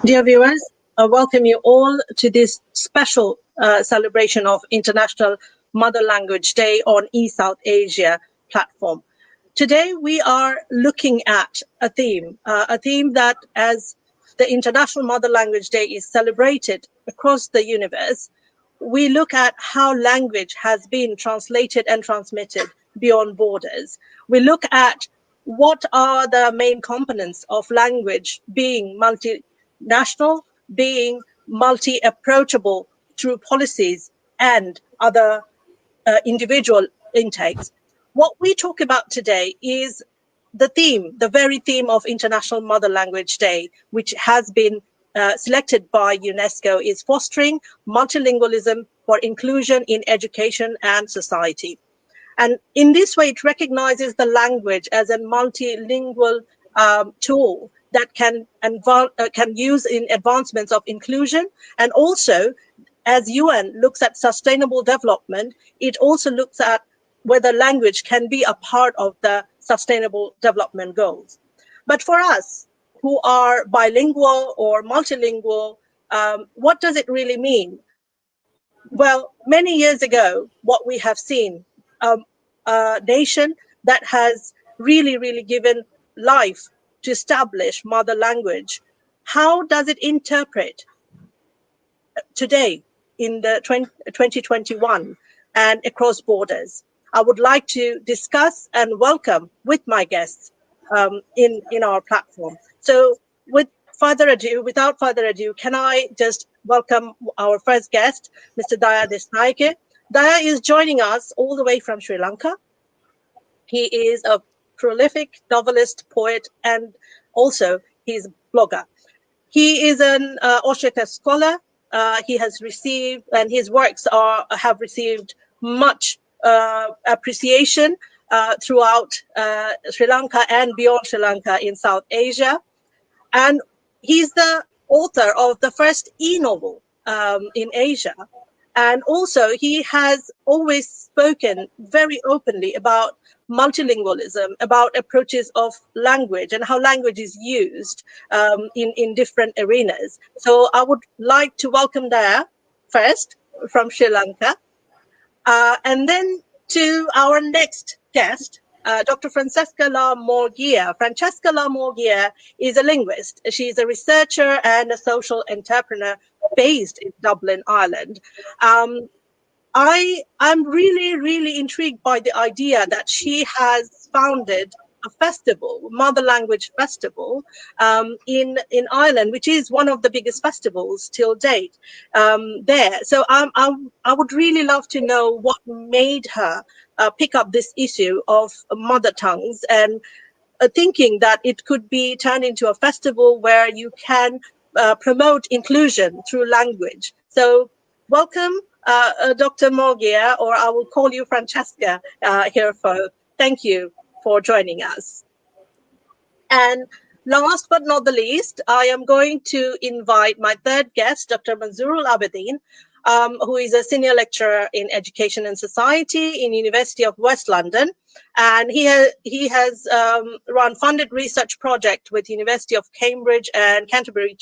Dear viewers, I welcome you all to this special celebration of International Mother Language Day on E-SouthAsia platform. Today we are looking at a theme that, as the International Mother Language Day is celebrated across the universe, we look at how language has been translated and transmitted beyond borders. We look at what are the main components of language being multinational, being multi-approachable through policies and other individual intakes. What we talk about today is the very theme of International Mother Language Day, which has been selected by UNESCO, is fostering multilingualism for inclusion in education and society. And in this way, it recognizes the language as a multilingual tool that can use in advancements of inclusion. And also, as UN looks at sustainable development, it also looks at whether language can be a part of the sustainable development goals. But for us who are bilingual or multilingual, what does it really mean? Well, many years ago, what we have seen, a nation that has really given life to establish mother language, how does it interpret today in the 2021 and across borders? I would like to discuss and welcome with my guests in our platform. So without further ado, can I just welcome our first guest, Mr. Daya Dissanayaka. Daya is joining us all the way from Sri Lanka. He is a prolific novelist, poet, and also he's a blogger. He is an Oshtaka scholar. He has received, and his works have received much appreciation throughout Sri Lanka and beyond Sri Lanka in South Asia. And he's the author of the first e-novel in Asia. And also he has always spoken very openly about multilingualism, about approaches of language and how language is used in different arenas. So I would like to welcome Daya first from Sri Lanka. And then to our next guest, Dr. Francesca La Morgia. Francesca La Morgia is a linguist. She's a researcher and a social entrepreneur based in Dublin, Ireland. I'm really intrigued by the idea that she has founded a festival, Mother Language Festival, in Ireland, which is one of the biggest festivals till date there. So I would really love to know what made her pick up this issue of mother tongues and thinking that it could be turned into a festival where you can promote inclusion through language. So welcome, Dr. Morgia, or I will call you Francesca here. Thank you for joining us. And last but not the least, I am going to invite my third guest, Dr. Manzoorul Abedin, who is a senior lecturer in education and society in University of West London. And he has run funded research project with University of Cambridge and Canterbury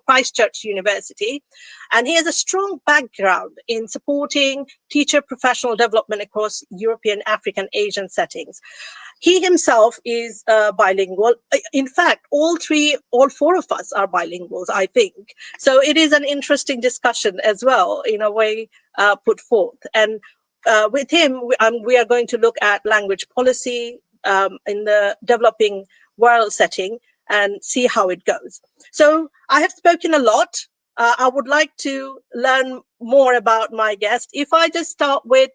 Christchurch University. And he has a strong background in supporting teacher professional development across European, African, Asian settings. He himself is bilingual. In fact, all four of us are bilinguals, I think. So it is an interesting discussion as well, in a way, put forth. And with him, we are going to look at language policy in the developing world setting and see how it goes. So I have spoken a lot. I would like to learn more about my guest. If I just start with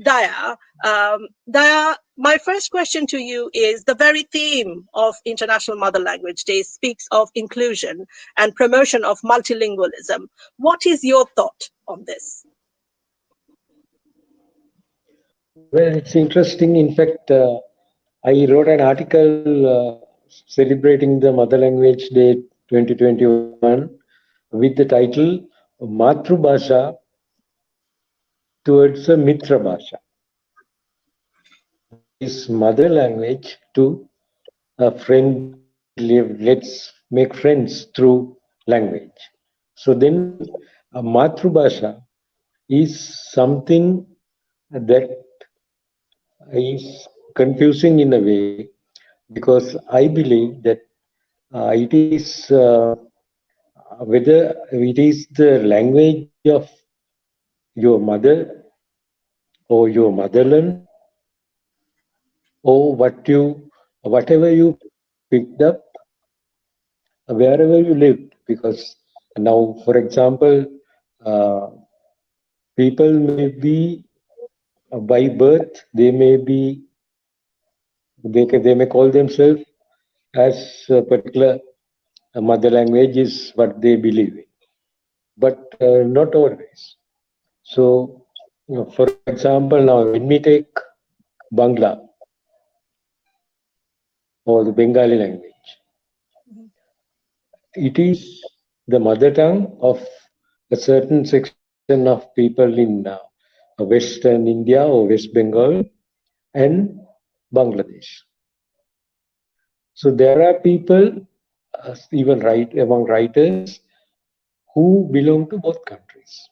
Daya. Daya, my first question to you is, the very theme of International Mother Language Day speaks of inclusion and promotion of multilingualism. What is your thought on this? Well, it's interesting. In fact, I wrote an article celebrating the Mother Language Day 2021 with the title Matru Bhasha towards a Mitra Bhasha. Is mother language to a friend. Let's make friends through language. So then Matrubhasha is something that is confusing in a way, because I believe that it is whether it is the language of your mother or your motherland, or whatever you picked up wherever you lived. Because now, for example, uh, people may be by birth, they may call themselves as a particular mother language is what they believe in, but not always. So, for example, now when we take Bangla or the Bengali language, it is the mother tongue of a certain section of people in Western India or West Bengal and Bangladesh. So there are people, even among writers, who belong to both countries.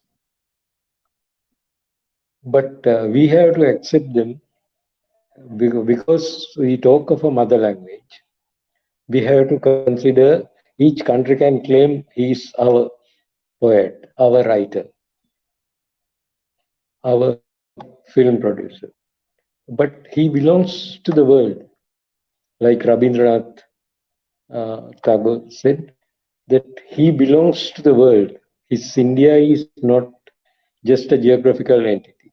But we have to accept them because we talk of a mother language. We have to consider each country can claim he is our poet, our writer, our film producer. But he belongs to the world, like Rabindranath Tagore said, that he belongs to the world. His India is not just a geographical entity.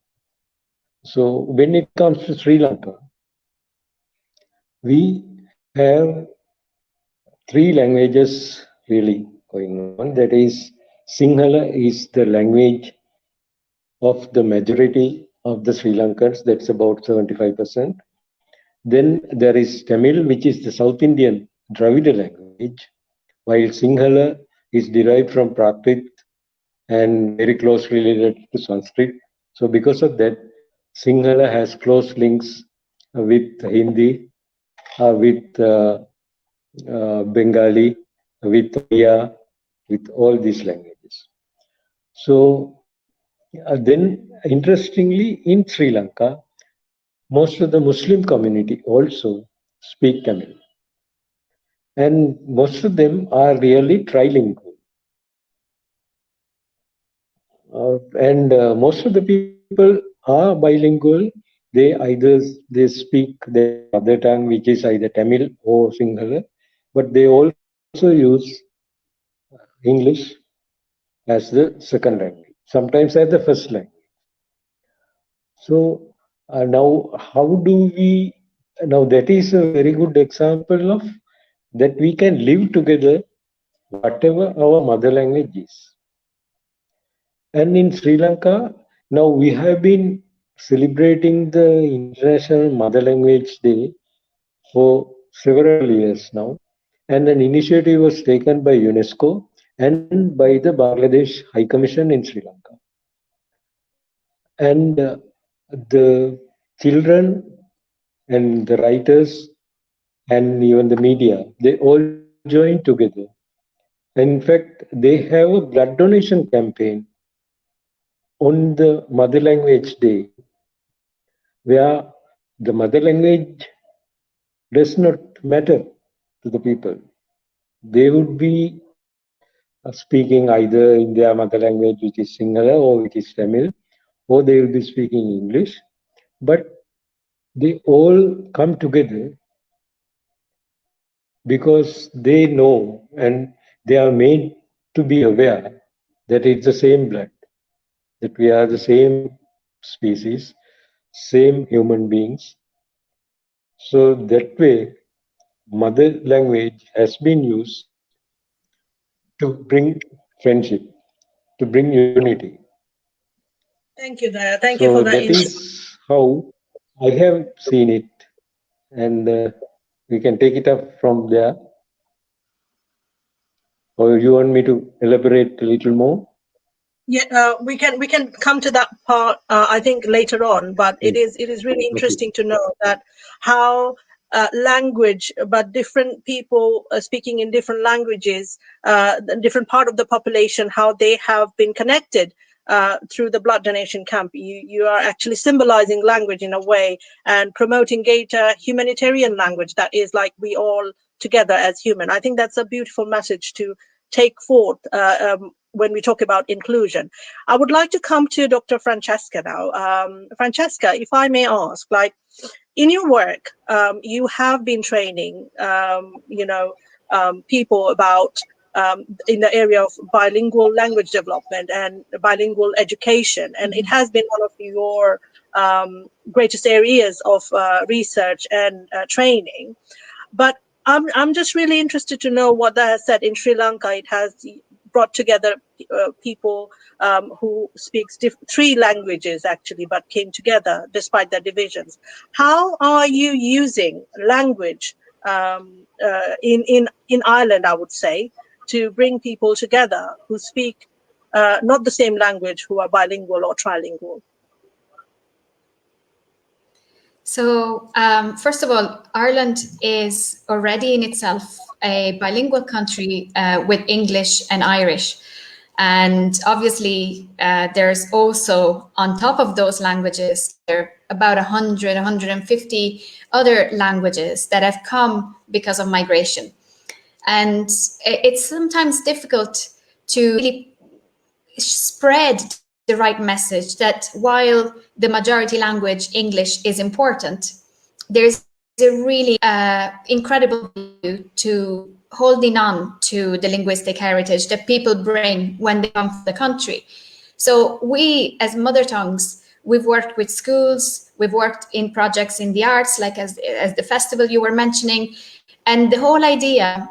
So when it comes to Sri Lanka, we have three languages really going on. That is, Sinhala is the language of the majority of the Sri Lankans, that's about 75%. Then there is Tamil, which is the South Indian Dravida language, while Sinhala is derived from Prakrit and very closely related to Sanskrit. So because of that, Sinhala has close links with Hindi, with Bengali, with Odia, with all these languages. So then, interestingly, in Sri Lanka, most of the Muslim community also speak Tamil. And most of them are really trilingual. And most of the people are bilingual. They speak their mother tongue, which is either Tamil or Sinhala, but they also use English as the second language, sometimes as the first language. So now, how do we? Now that is a very good example of that we can live together, whatever our mother language is. And in Sri Lanka, now we have been celebrating the International Mother Language Day for several years now. And an initiative was taken by UNESCO and by the Bangladesh High Commission in Sri Lanka. And the children and the writers and even the media, they all join together. In fact, they have a blood donation campaign on the Mother Language Day, where the mother language does not matter to the people. They would be speaking either in their mother language, which is Sinhala, or which is Tamil, or they will be speaking English. But they all come together because they know and they are made to be aware that it's the same blood, that we are the same species, same human beings. So that way, mother language has been used to bring friendship, to bring unity. Thank you, Daya. Thank you So for that that insight. is how I have seen it, and we can take it up from there. Or you want me to elaborate a little more? Yeah, we can come to that part. I think later on, but it is really interesting to know that how language, but different people speaking in different languages, different part of the population, how they have been connected through the blood donation camp. You are actually symbolizing language in a way and promoting greater humanitarian language that is like we all together as human. I think that's a beautiful message to take forth when we talk about inclusion. I would like to come to Dr. Francesca now. Francesca, if I may ask, like in your work, you have been training, people about in the area of bilingual language development and bilingual education, and it has been one of your greatest areas of research and training. But I'm just really interested to know what that has said in Sri Lanka. It has brought together people who speaks three languages actually, but came together despite their divisions. How are you using language in Ireland, I would say, to bring people together who speak not the same language, who are bilingual or trilingual? So first of all, Ireland is already in itself a bilingual country with English and Irish. And obviously, there's also, on top of those languages, there are about 100, 150 other languages that have come because of migration. And it's sometimes difficult to really spread the right message that while the majority language, English, is important, there's a really incredible value to holding on to the linguistic heritage that people bring when they come to the country. So we, as mother tongues, we've worked with schools, we've worked in projects in the arts, like as the festival you were mentioning. And the whole idea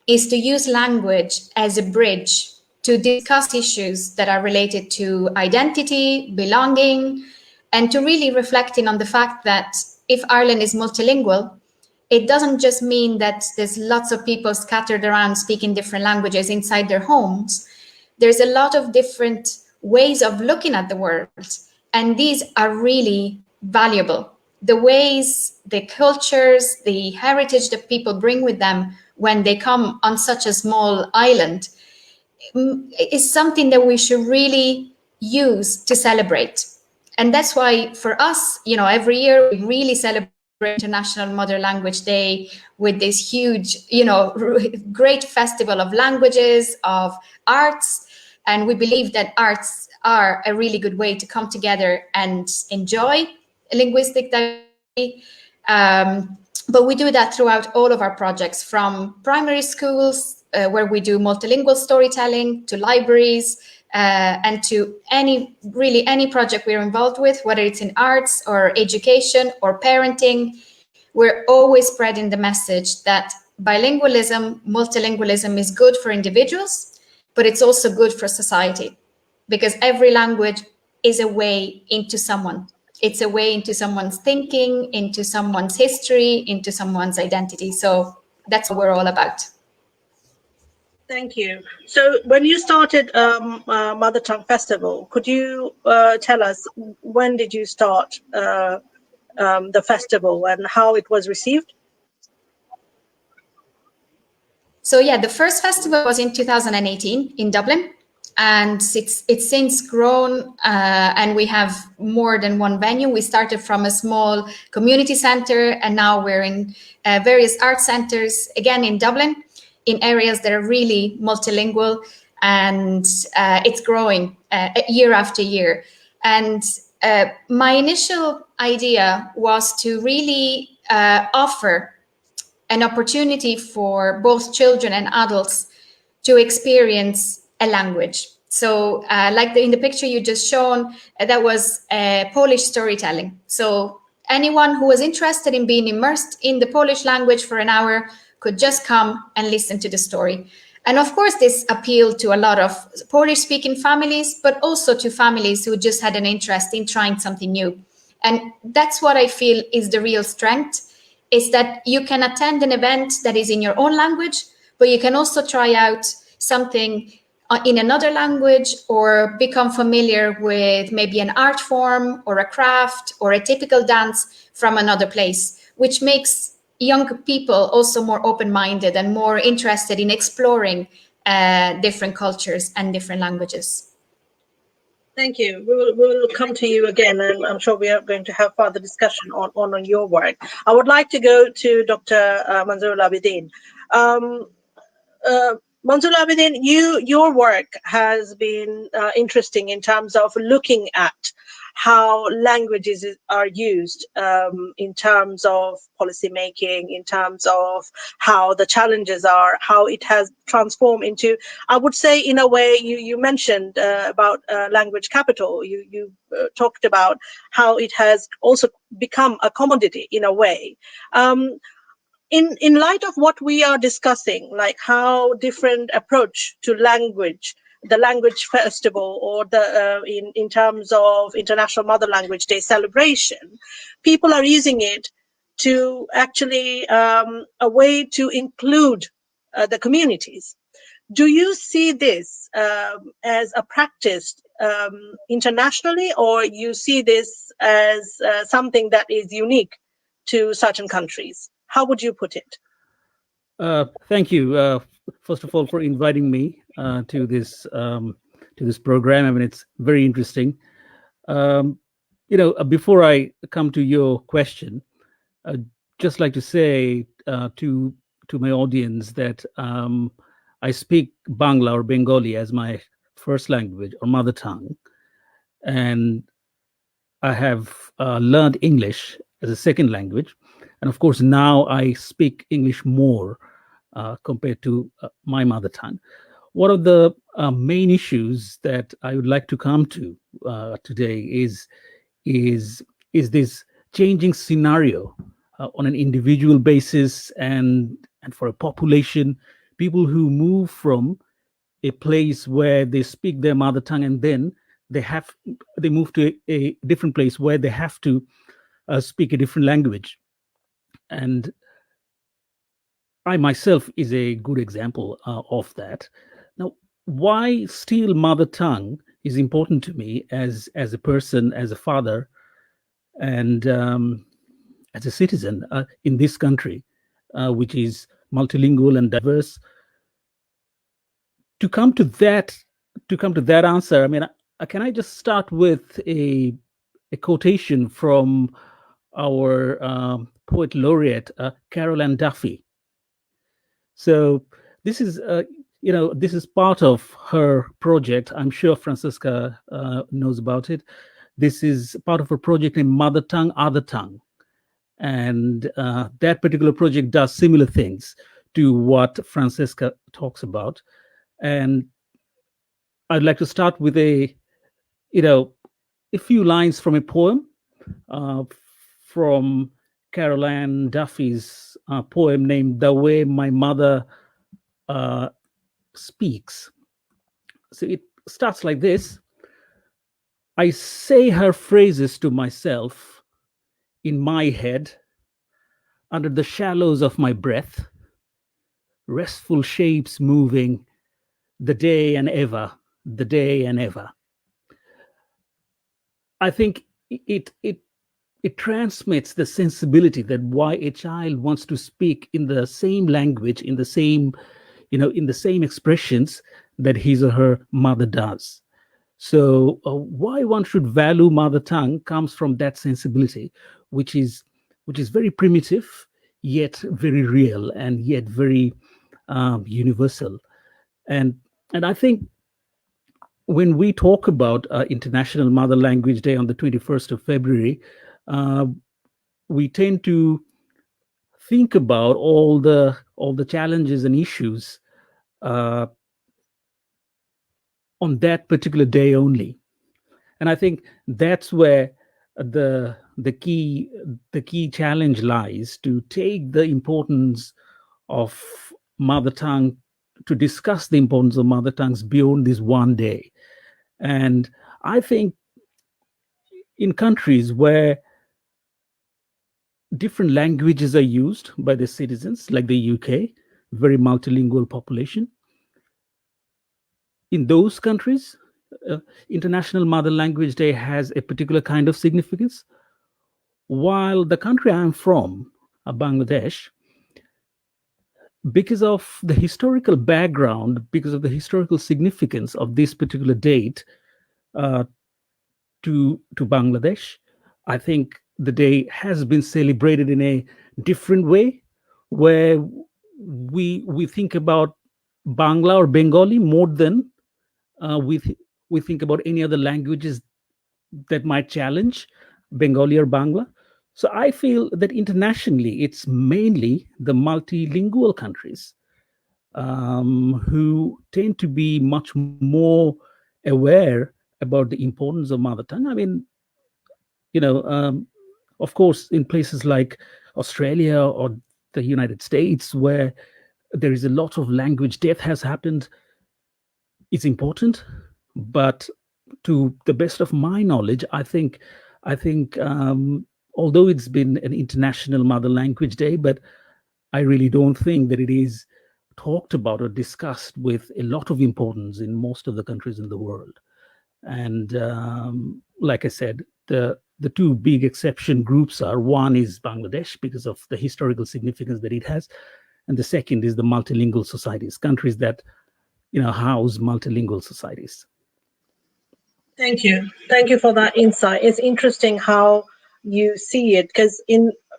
is to use language as a bridge to discuss issues that are related to identity, belonging, and to really reflecting on the fact that if Ireland is multilingual, it doesn't just mean that there's lots of people scattered around speaking different languages inside their homes. There's a lot of different ways of looking at the world, and these are really valuable. The ways, the cultures, the heritage that people bring with them when they come on such a small island is something that we should really use to celebrate. And that's why for us, every year we really celebrate International Mother Language Day with this huge, great festival of languages, of arts. And we believe that arts are a really good way to come together and enjoy linguistic diversity. But we do that throughout all of our projects, from primary schools, where we do multilingual storytelling, to libraries, and to any project we're involved with, whether it's in arts or education or parenting. We're always spreading the message that bilingualism, multilingualism is good for individuals, but it's also good for society, because every language is a way into someone. It's a way into someone's thinking, into someone's history, into someone's identity. So that's what we're all about. Thank you. So when you started Mother Tongue Festival, could you tell us when did you start the festival and how it was received? So yeah, the first festival was in 2018 in Dublin, and it's since grown, and we have more than one venue. We started from a small community center, and now we're in various art centers, again in Dublin, in areas that are really multilingual, and it's growing year after year. And my initial idea was to really offer an opportunity for both children and adults to experience a language. So like in the picture you just shown, that was Polish storytelling. So anyone who was interested in being immersed in the Polish language for an hour could just come and listen to the story. And of course, this appealed to a lot of Polish-speaking families, but also to families who just had an interest in trying something new. And that's what I feel is the real strength, is that you can attend an event that is in your own language, but you can also try out something in another language, or become familiar with maybe an art form or a craft or a typical dance from another place, which makes young people also more open-minded and more interested in exploring different cultures and different languages. Thank you. We will come to you again, and I'm sure we are going to have further discussion on your work. I would like to go to Dr. Manzoorul Abedin. Manzoorul Abedin, your work has been interesting in terms of looking at how languages are used in terms of policy making, in terms of how the challenges are, how it has transformed into, I would say, in a way, you mentioned about language capital. You talked about how it has also become a commodity in a way. In light of what we are discussing, like how different approach to language, the language festival, or the in terms of International Mother Language Day celebration, people are using it to actually a way to include the communities. Do you see this as a practice internationally, or you see this as something that is unique to certain countries? How would you put it? Thank you, first of all, for inviting me to this program. I mean, it's very interesting. Before I come to your question, I'd just like to say to my audience that I speak Bangla or Bengali as my first language or mother tongue, and I have learned English as a second language. And of course, now I speak English more compared to my mother tongue. One of the main issues that I would like to come to today is this changing scenario on an individual basis and for a population, people who move from a place where they speak their mother tongue and then they move to a different place where they have to speak a different language. And I myself is a good example of that. Now, why still mother tongue is important to me as a person, as a father, and as a citizen in this country, which is multilingual and diverse. To come to that answer, I mean, can I just start with a quotation from our poet laureate, Carol Ann Duffy. So this is, this is part of her project. I'm sure Francesca knows about it. This is part of her project in Mother Tongue, Other Tongue. And that particular project does similar things to what Francesca talks about. And I'd like to start with a few lines from a poem from Carol Ann Duffy's poem named "The Way My Mother Speaks." So it starts like this. I say her phrases to myself in my head, under the shallows of my breath, restful shapes moving, the day and ever, the day and ever. I think it transmits the sensibility that why a child wants to speak in the same language, in the same expressions that his or her mother does. So why one should value mother tongue comes from that sensibility, which is very primitive, yet very real, and yet very universal. And I think when we talk about International Mother Language Day on the 21st of February, we tend to think about all the challenges and issues on that particular day only. And I think that's where the key challenge lies, to take the importance of mother tongue, to discuss the importance of mother tongues beyond this one day. And I think in countries where different languages are used by the citizens, like the UK, very multilingual population, in those countries, International Mother Language Day has a particular kind of significance. While the country I'm from, Bangladesh, because of the historical background, because of the historical significance of this particular date to Bangladesh. I think the day has been celebrated in a different way, where we think about Bangla or Bengali more than we think about any other languages that might challenge Bengali or Bangla. So I feel that internationally, it's mainly the multilingual countries who tend to be much more aware about the importance of mother tongue. I mean, of course, in places like Australia or the United States, where there is a lot of language death has happened, it's important. But to the best of my knowledge, I think although it's been an International Mother Language Day, but I really don't think that it is talked about or discussed with a lot of importance in most of the countries in the world. And like I said, the two big exception groups are, one is Bangladesh because of the historical significance that it has, and the second is the multilingual societies, countries that house multilingual societies. Thank you for that insight. It's interesting how you see it,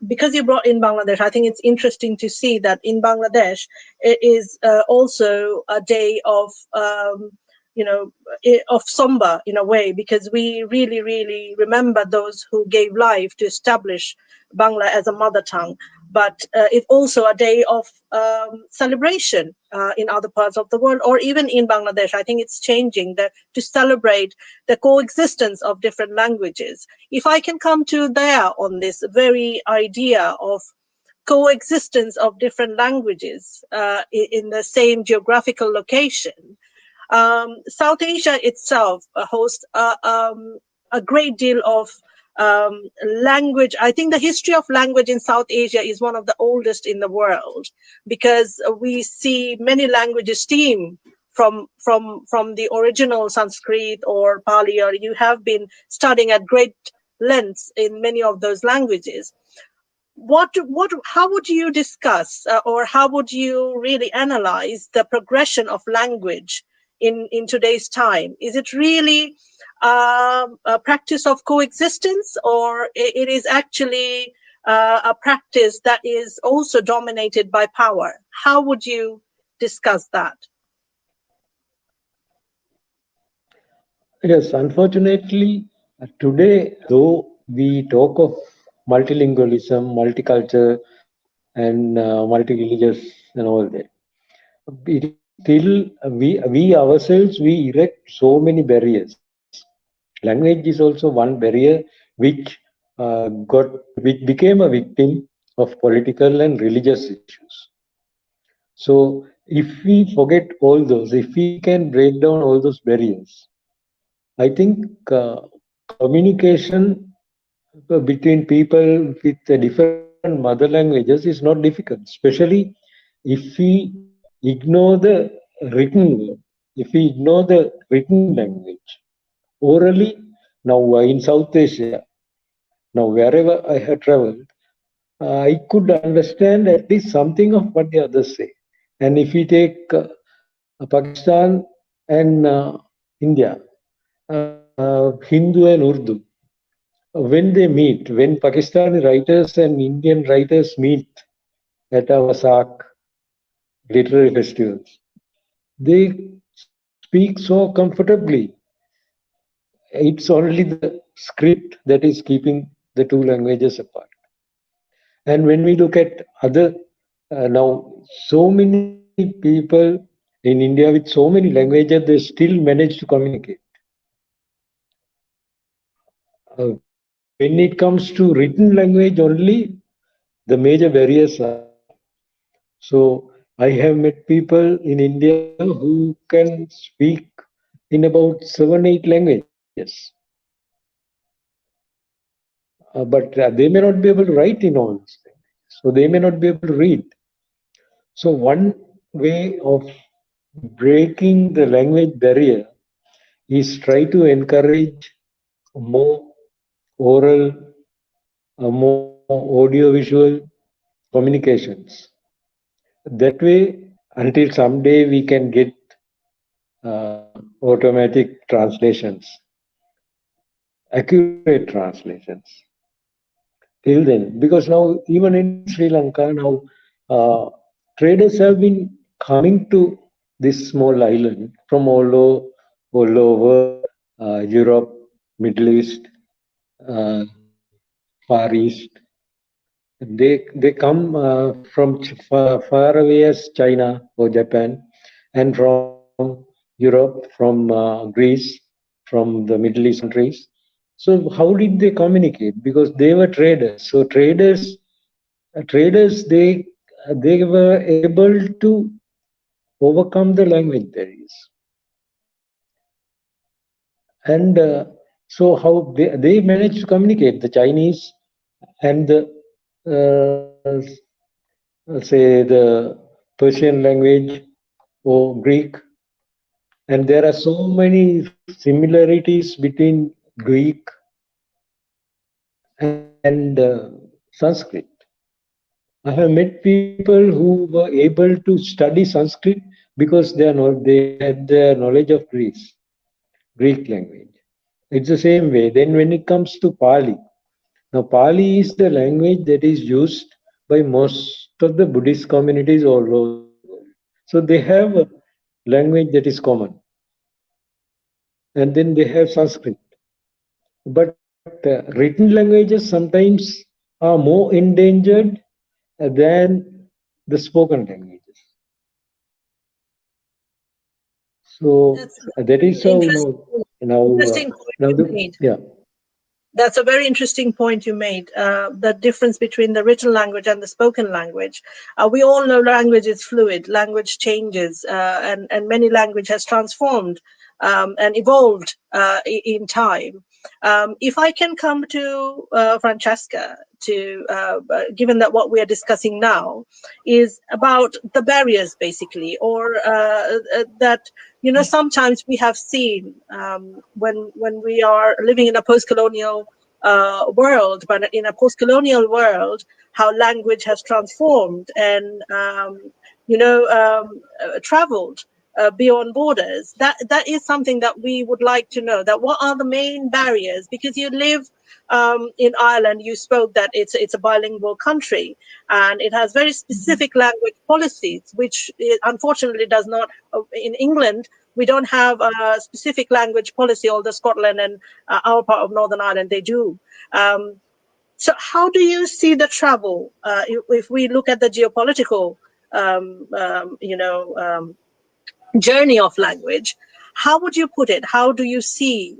because you brought in Bangladesh. I think it's interesting to see that in Bangladesh it is also a day of of somber in a way, because we really, really remember those who gave life to establish Bangla as a mother tongue. But it's also a day of celebration in other parts of the world, or even in Bangladesh. I think it's changing to celebrate the coexistence of different languages. If I can come to Daya on this very idea of coexistence of different languages in the same geographical location. South Asia itself hosts a great deal of language. I think the history of language in South Asia is one of the oldest in the world, because we see many languages stem from the original Sanskrit or Pali, or you have been studying at great lengths in many of those languages. How would you discuss or how would you really analyze the progression of language in today's time? Is it really a practice of coexistence, or it is actually a practice that is also dominated by power? How would you discuss that? Yes, unfortunately, today, though we talk of multilingualism, multicultural, and multi-religious and all that, it is still we ourselves erect so many barriers. Language is also one barrier which became a victim of political and religious issues. So if we forget all those, if we can break down all those barriers, I think communication between people with different mother languages is not difficult, especially if we ignore the written word, if we ignore the written language. Orally, now in South Asia, now wherever I have traveled, I could understand at least something of what the others say. And if we take Pakistan and India, Hindu and Urdu, when they meet, when Pakistani writers and Indian writers meet at our SAAC literary festivals, they speak so comfortably. It's only the script that is keeping the two languages apart. And when we look at other, now so many people in India with so many languages, they still manage to communicate. When it comes to written language only, the major barriers are. So I have met people in India who can speak in about 7-8 languages. But they may not be able to write in all those languages. So they may not be able to read. So one way of breaking the language barrier is try to encourage more oral, more audiovisual communications. That way, until someday we can get automatic translations, accurate translations. Till then, because now even in Sri Lanka now, traders have been coming to this small island from all over Europe, Middle East, Far East. They come from far away as China or Japan, and from Europe, from Greece, from the Middle East countries. So how did they communicate? Because they were traders. So traders they were able to overcome the language barriers. And so how they managed to communicate, the Chinese and the say the Persian language or Greek. And there are so many similarities between Greek and Sanskrit. I have met people who were able to study Sanskrit because they had the knowledge of Greek language. It's the same way. Then when it comes to Pali, now Pali is the language that is used by most of the Buddhist communities all over the world. So they have a language that is common. And then they have Sanskrit. But written languages sometimes are more endangered than the spoken languages. So that is how yeah. That's a very interesting point you made, the difference between the written language and the spoken language. We all know language is fluid, language changes, and many language has transformed and evolved in time. If I can come to Francesca, given that what we are discussing now is about the barriers, basically, or that, you know, sometimes we have seen when we are living in a post-colonial world, but in a post-colonial world, how language has transformed and traveled beyond borders. That is something that we would like to know. That what are the main barriers? Because you live in Ireland, you spoke that it's a bilingual country, and it has very specific language policies, which unfortunately does not. In England, we don't have a specific language policy, although Scotland and our part of Northern Ireland, they do. So how do you see the travel? If we look at the geopolitical, journey of language, how would you put it? How do you see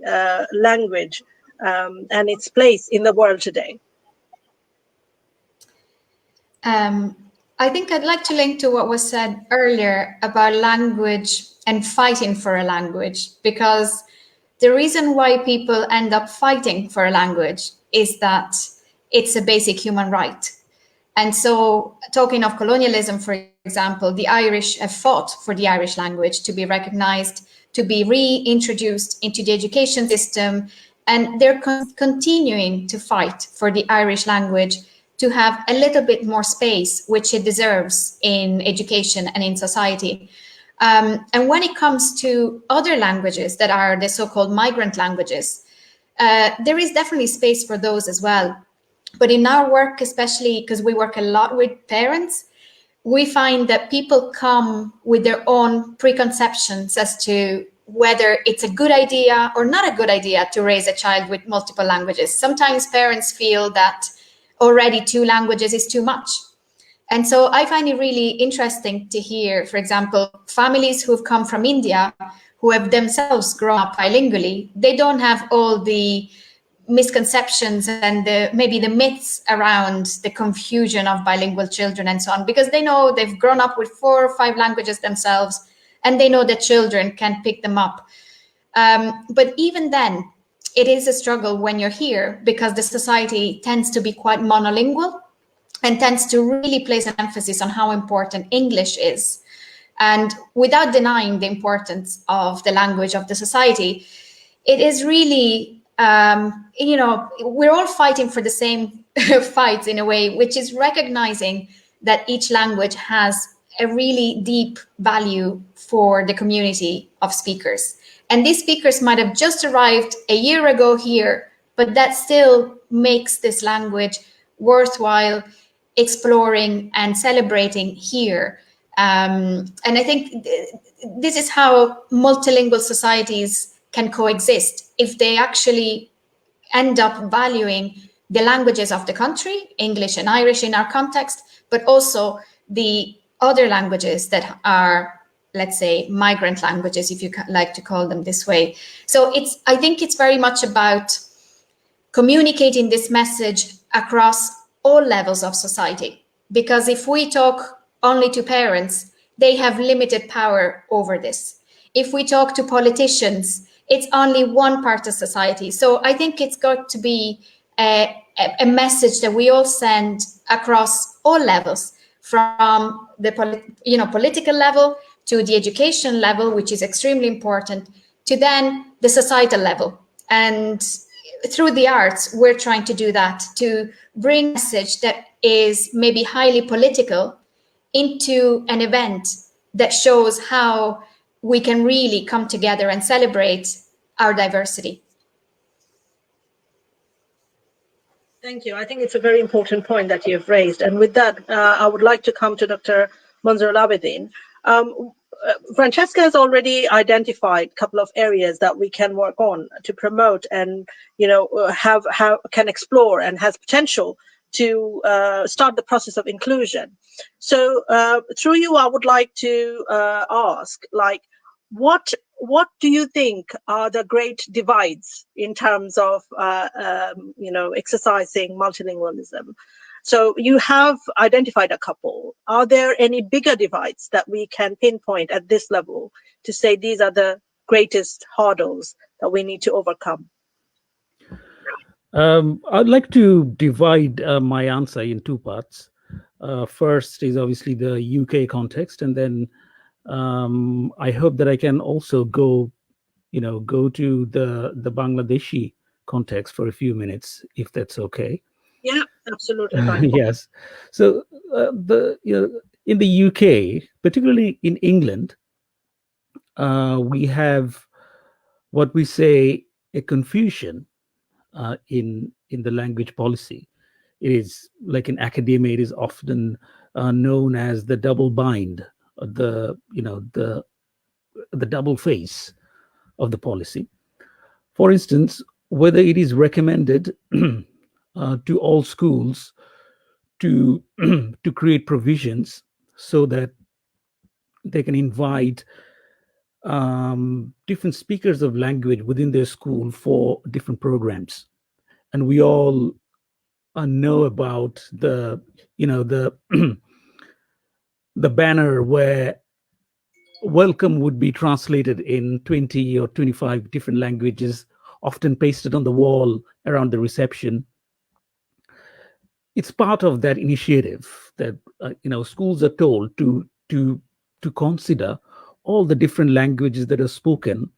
language and its place in the world today? I think I'd like to link to what was said earlier about language and fighting for a language, because the reason why people end up fighting for a language is that it's a basic human right. And so, talking of colonialism, for example, the Irish have fought for the Irish language to be recognized, to be reintroduced into the education system, and they're continuing to fight for the Irish language to have a little bit more space, which it deserves in education and in society. And when it comes to other languages that are the so-called migrant languages, there is definitely space for those as well. But in our work, especially because we work a lot with parents, we find that people come with their own preconceptions as to whether it's a good idea or not a good idea to raise a child with multiple languages. Sometimes parents feel that already 2 languages is too much. And so I find it really interesting to hear, for example, families who've come from India, who have themselves grown up bilingually, they don't have all the misconceptions and maybe the myths around the confusion of bilingual children and so on, because they know they've grown up with 4 or 5 languages themselves, and they know that children can pick them up. But even then, it is a struggle when you're here, because the society tends to be quite monolingual and tends to really place an emphasis on how important English is. And without denying the importance of the language of the society, it is really, we're all fighting for the same fights in a way, which is recognizing that each language has a really deep value for the community of speakers. And these speakers might have just arrived a year ago here, but that still makes this language worthwhile exploring and celebrating here. And I think this is how multilingual societies can coexist if they actually end up valuing the languages of the country, English and Irish in our context, but also the other languages that are, let's say, migrant languages, if you like to call them this way. So I think it's very much about communicating this message across all levels of society. Because if we talk only to parents, they have limited power over this. If we talk to politicians, it's only one part of society. So I think it's got to be a message that we all send across all levels, from the political level to the education level, which is extremely important, to then the societal level. And through the arts, we're trying to do that, to bring a message that is maybe highly political into an event that shows how we can really come together and celebrate our diversity. Thank you. I think it's a very important point that you've raised. And with that, I would like to come to Dr. Manzoorul Abedin. Francesca has already identified a couple of areas that we can work on to promote and, can explore and has potential to start the process of inclusion. So through you, I would like to ask, what do you think are the great divides in terms of, exercising multilingualism? So you have identified a couple. Are there any bigger divides that we can pinpoint at this level to say these are the greatest hurdles that we need to overcome? I'd like to divide my answer in two parts. First is obviously the UK context, and then I hope that I can also go to the Bangladeshi context for a few minutes, if that's okay. Yeah, absolutely fine. Yes. So in the UK, particularly in England, we have what we say a confusion in the language policy. It is like in academia, it is often known as the double bind, the double face of the policy. For instance, whether it is recommended to all schools to create provisions so that they can invite different speakers of language within their school for different programs. And we all know about the the banner where welcome would be translated in 20 or 25 different languages, often pasted on the wall around the reception. It's part of that initiative that schools are told to consider all the different languages that are spoken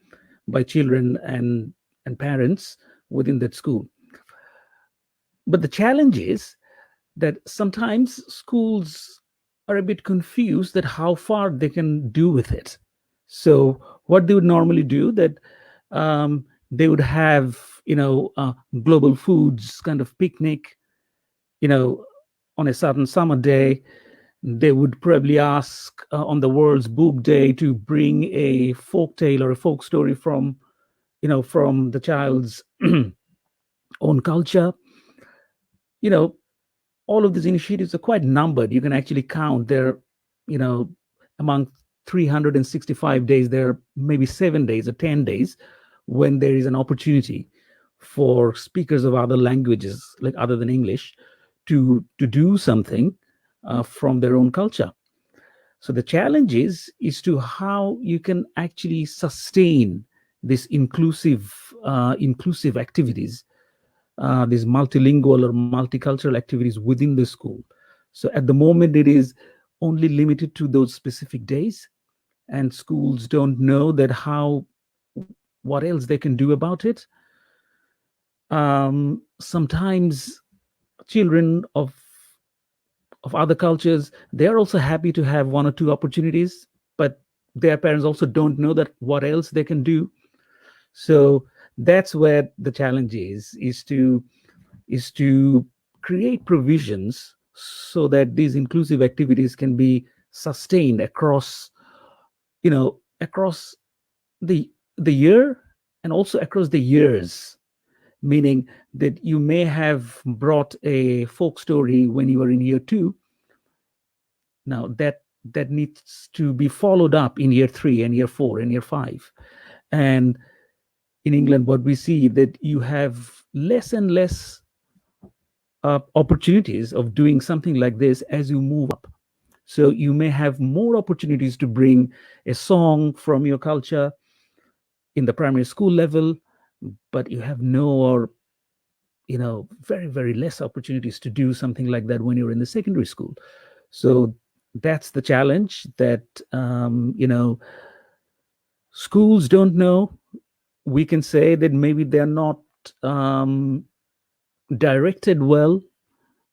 by children and parents within that school. But the challenge is that sometimes schools are a bit confused that how far they can do with it. So what they would normally do, that they would have global foods kind of picnic, on a certain summer day. They would probably ask on the World's Book Day to bring a folk tale or a folk story from the child's own culture. All of these initiatives are quite numbered. You can actually count there, among 365 days, there are maybe 7 days or 10 days when there is an opportunity for speakers of other languages, like other than English, to do something from their own culture. So the challenge is to how you can actually sustain this inclusive activities, these multilingual or multicultural activities within the school. So at the moment, it is only limited to those specific days, and schools don't know that what else they can do about it. Sometimes children of of other cultures, they're also happy to have one or two opportunities, but their parents also don't know that what else they can do. So that's where the challenge is to create provisions so that these inclusive activities can be sustained across, across the year and also across the years, meaning that you may have brought a folk story when you were in year 2. Now that needs to be followed up in year 3 and year 4 and year 5. And in England, what we see that you have less and less opportunities of doing something like this as you move up. So you may have more opportunities to bring a song from your culture in the primary school level, but you have no or very, very less opportunities to do something like that when you're in the secondary school. So that's the challenge that schools don't know. We can say that maybe they're not directed well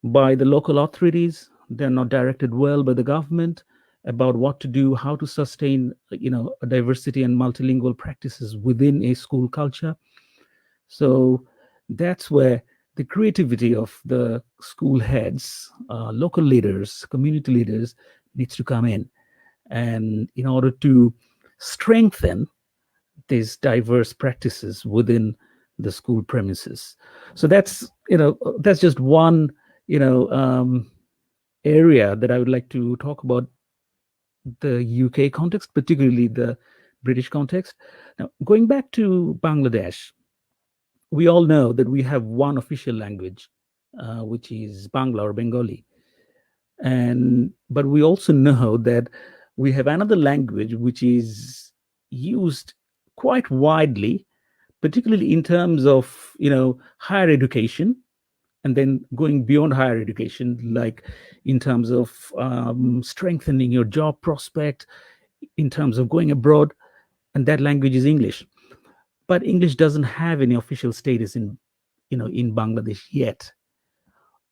by the local authorities. They're not directed well by the government about what to do, how to sustain, a diversity and multilingual practices within a school culture. So that's where the creativity of the school heads, local leaders, community leaders needs to come in, and in order to strengthen these diverse practices within the school premises. So that's just one area that I would like to talk about, the UK context, particularly the British context. Now, going back to Bangladesh, we all know that we have one official language, which is Bangla or Bengali. But we also know that we have another language which is used quite widely, particularly in terms of, higher education, and then going beyond higher education, like in terms of strengthening your job prospect, in terms of going abroad, and that language is English. But English doesn't have any official status in Bangladesh yet.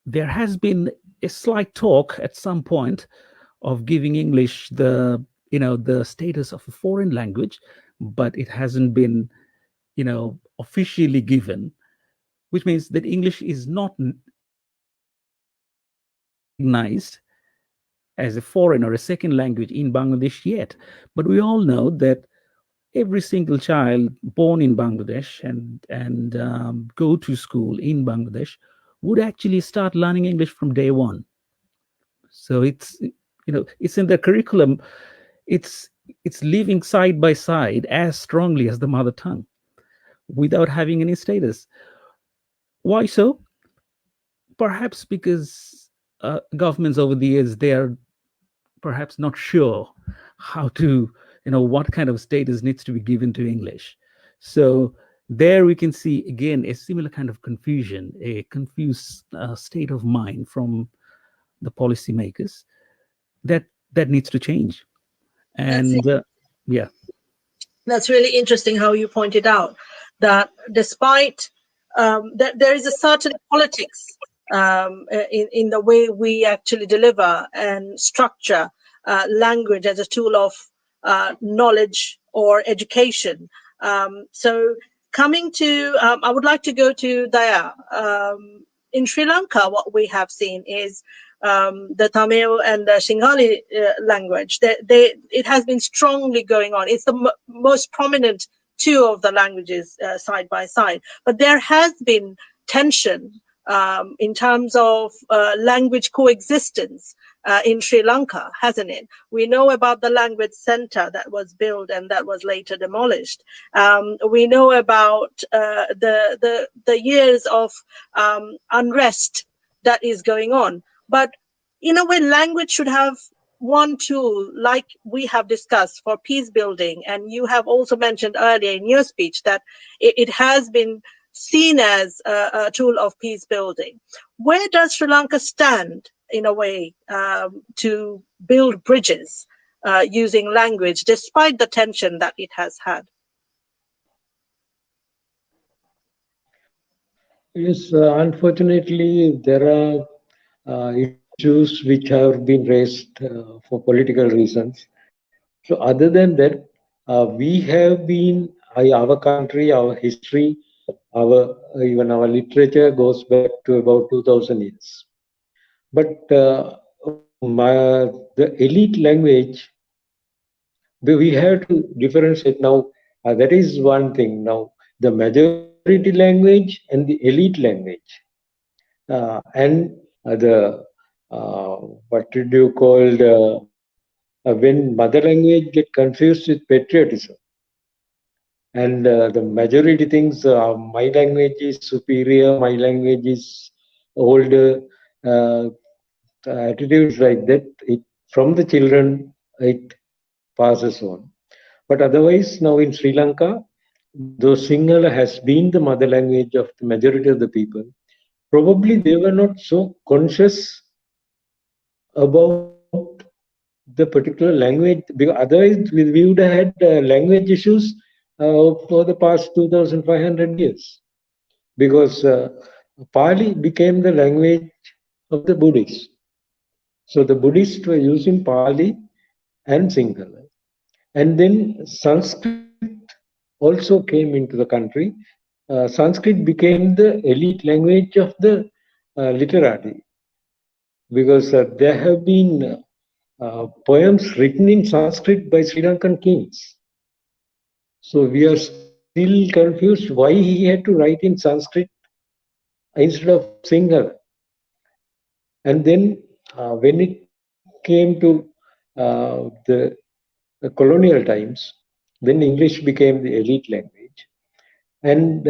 There has been a slight talk at some point of giving English the status of a foreign language, but it hasn't been officially given, which means that English is not recognized as a foreign or a second language in Bangladesh yet. But we all know that every single child born in Bangladesh and go to school in Bangladesh would actually start learning English from day one. So it's in the curriculum. It's living side by side as strongly as the mother tongue, without having any status. Why so? Perhaps because governments over the years, they are perhaps not sure how to, what kind of status needs to be given to English. So there we can see, again, a similar kind of confusion, a confused state of mind from the policymakers that needs to change. And yeah. That's really interesting how you pointed out that despite that there is a certain politics in the way we actually deliver and structure language as a tool of knowledge or education. So coming to, I would like to go to Daya. In Sri Lanka, what we have seen is the Tamil and the Sinhala language. It has been strongly going on. It's the most prominent two of the languages side by side. But there has been tension in terms of language coexistence in Sri Lanka, hasn't it? We know about the language center that was built and that was later demolished. We know about the years of unrest that is going on. But in a way, language should have one tool, like we have discussed, for peace building. And you have also mentioned earlier in your speech that it has been seen as a tool of peace building. Where does Sri Lanka stand, in a way, to build bridges using language, despite the tension that it has had? Yes, unfortunately, there are issues which have been raised for political reasons. So other than that, we have been, our country, our history, even our literature goes back to about 2000 years. But the elite language, we have to differentiate now. That is one thing. Now, the majority language and the elite language, and the what did you call when mother language get confused with patriotism, and the majority thinks my language is superior, my language is older. Attitudes like that, from the children, it passes on. But otherwise, now in Sri Lanka, though Sinhala has been the mother language of the majority of the people, probably they were not so conscious about the particular language, because otherwise we would have had language issues for the past 2,500 years, because Pali became the language of the Buddhists. So the Buddhists were using Pali and Sinhala. And then Sanskrit also came into the country. Sanskrit became the elite language of the literati, because there have been poems written in Sanskrit by Sri Lankan kings. So we are still confused why he had to write in Sanskrit instead of Sinhala. And then when it came to the colonial times, then English became the elite language. And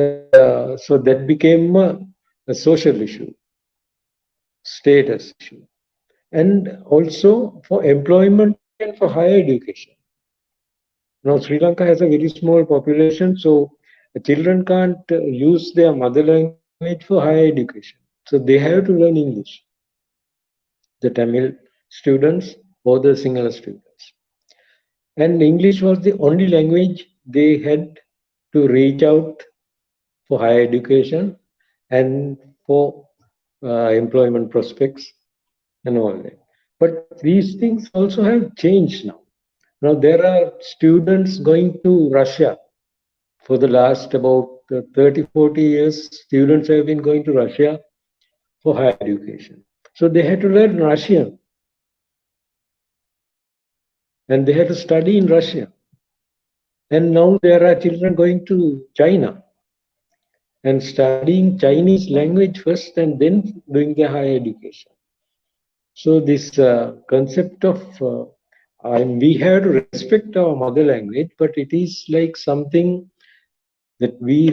so that became a social issue, status issue, and also for employment and for higher education. Now, Sri Lanka has a very small population, so the children can't use their mother language for higher education. So they have to learn English, the Tamil students or the Sinhala students. And English was the only language they had to reach out for higher education and for employment prospects and all that. But these things also have changed now. Now there are students going to Russia. For the last about 30, 40 years, students have been going to Russia for higher education. So they had to learn Russian. And they had to study in Russia. And now there are children going to China and studying Chinese language first and then doing their higher education. So this concept of we have to respect our mother language, but it is like something that we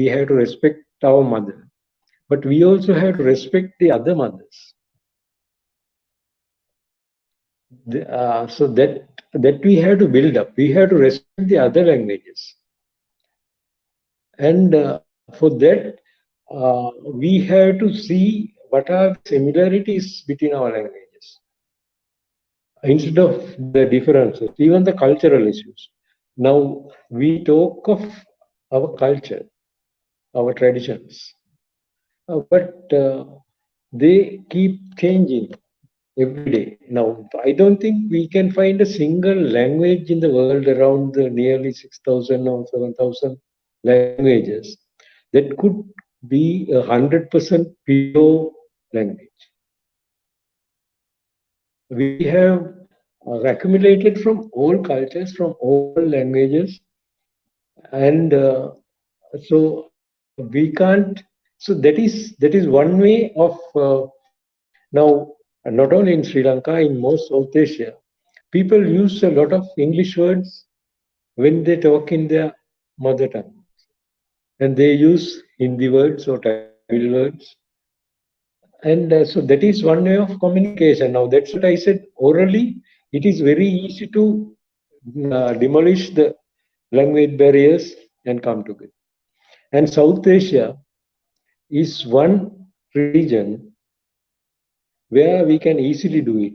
have to respect our mother, but we also have to respect the other mothers. So that we have to build up. We have to respect the other languages, and for that we have to see what are the similarities between our languages instead of the differences, even the cultural issues. Now we talk of our culture, our traditions, but they keep changing every day. Now, I don't think we can find a single language in the world around the nearly 6,000 or 7,000 languages that could be 100% pure language. We have accumulated from all cultures, from all languages, and so we can't. So that is one way of now. Not only in Sri Lanka, in most South Asia, people use a lot of English words when they talk in their mother tongue, and they use Hindi words or Tamil words. And so that is one way of communication. Now that's what I said. Orally, it is very easy to demolish the language barriers and come together. And South Asia is one region where we can easily do it.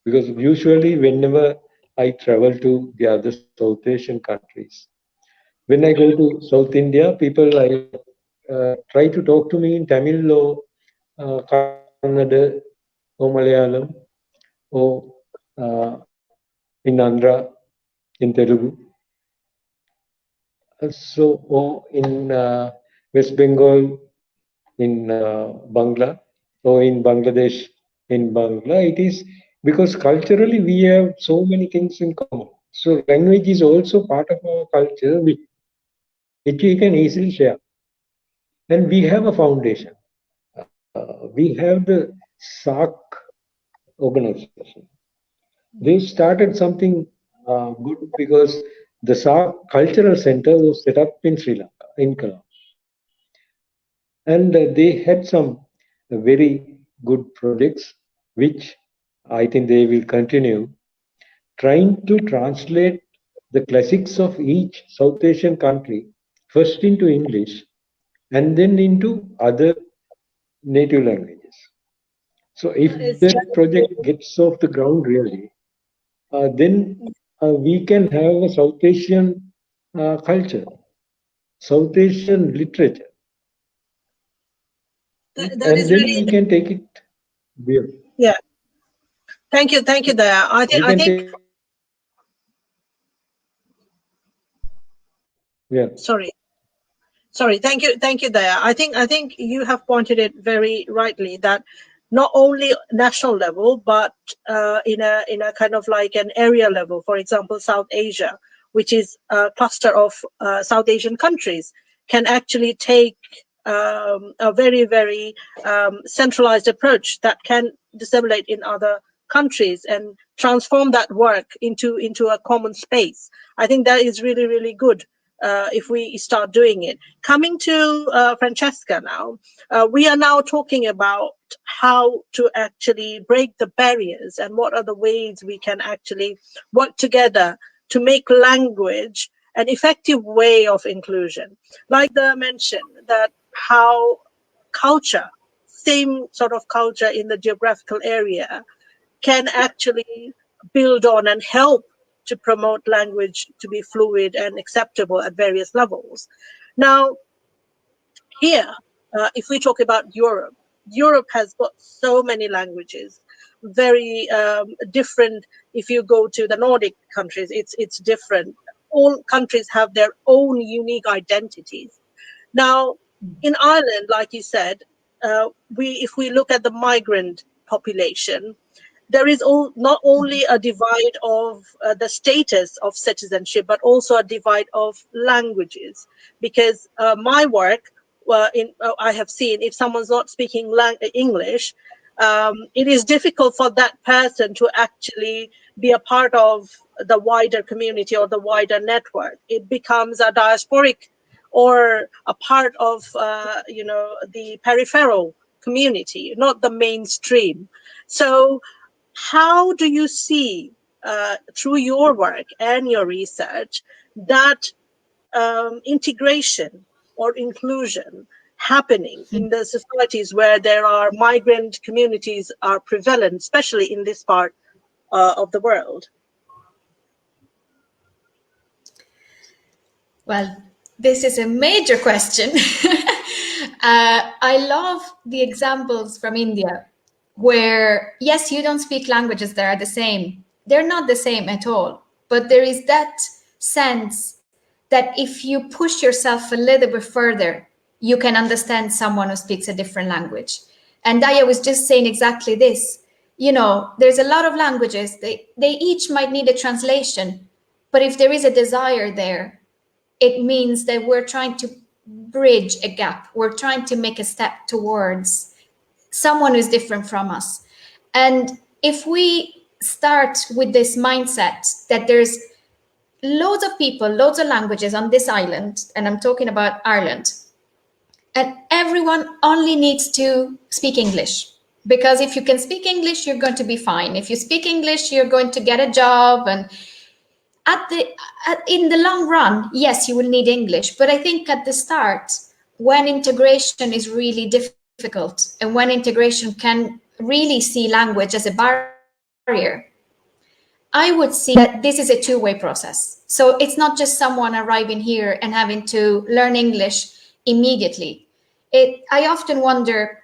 Because usually whenever I travel to the other South Asian countries, when I go to South India, people try to talk to me in Tamil or Kannada or Malayalam, or in Andhra, in Telugu. So, or in West Bengal, in Bangla, or in Bangladesh, in Bangla. It is because culturally we have so many things in common. So language is also part of our culture, which we can easily share. And we have a foundation. We have the SAC organization. They started something good because the SAC Cultural Center was set up in Sri Lanka, in Colombo. And they had some very good projects, which I think they will continue, trying to translate the classics of each South Asian country first into English and then into other native languages. So if that project gets off the ground really, then we can have a South Asian culture, South Asian literature. That And is then really, we can take it beyond. yeah. Thank you, Daya. I think. Yeah. Sorry. Thank you, Daya. I think you have pointed it very rightly that not only national level, but in a kind of like an area level. For example, South Asia, which is a cluster of South Asian countries, can actually take a very, very centralized approach that can disseminate in other countries and transform that work into a common space. I think that is really, really good. If we start doing it. Coming to Francesca now, we are now talking about how to actually break the barriers and what are the ways we can actually work together to make language an effective way of inclusion. Like the mention that how culture, same sort of culture in the geographical area, can actually build on and help to promote language to be fluid and acceptable at various levels. Now, here, if we talk about Europe, Europe has got so many languages, very different. If you go to the Nordic countries, it's different. All countries have their own unique identities. Now, in Ireland, like you said, if we look at the migrant population, there is not only a divide of the status of citizenship, but also a divide of languages. Because my work, I have seen if someone's not speaking English, it is difficult for that person to actually be a part of the wider community or the wider network. It becomes a diasporic or a part of, the peripheral community, not the mainstream. So how do you see, through your work and your research, that integration or inclusion happening in the societies where there are migrant communities are prevalent, especially in this part of the world? Well, this is a major question. I love the examples from India where, yes, you don't speak languages that are the same. They're not the same at all. But there is that sense that if you push yourself a little bit further, you can understand someone who speaks a different language. And Daya was just saying exactly this. You know, there's a lot of languages. They each might need a translation. But if there is a desire there, it means that we're trying to bridge a gap. We're trying to make a step towards someone who's different from us. And if we start with this mindset that there's loads of people, loads of languages on this island, and I'm talking about Ireland, and everyone only needs to speak English. Because if you can speak English, you're going to be fine. If you speak English, you're going to get a job. And in the long run, yes, you will need English. But I think at the start, when integration is really difficult and when integration can really see language as a barrier, I would see that this is a two-way process. So it's not just someone arriving here and having to learn English immediately. I often wonder,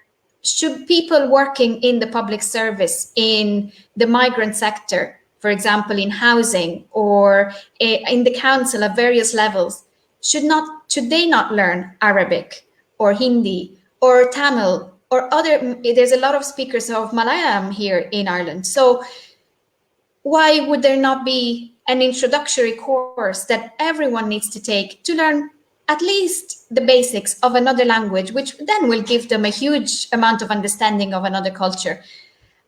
should people working in the public service, in the migrant sector, for example, in housing or in the council at various levels, should they not learn Arabic or Hindi or Tamil or other? There's a lot of speakers of Malayalam here in Ireland. So why would there not be an introductory course that everyone needs to take to learn at least the basics of another language, which then will give them a huge amount of understanding of another culture?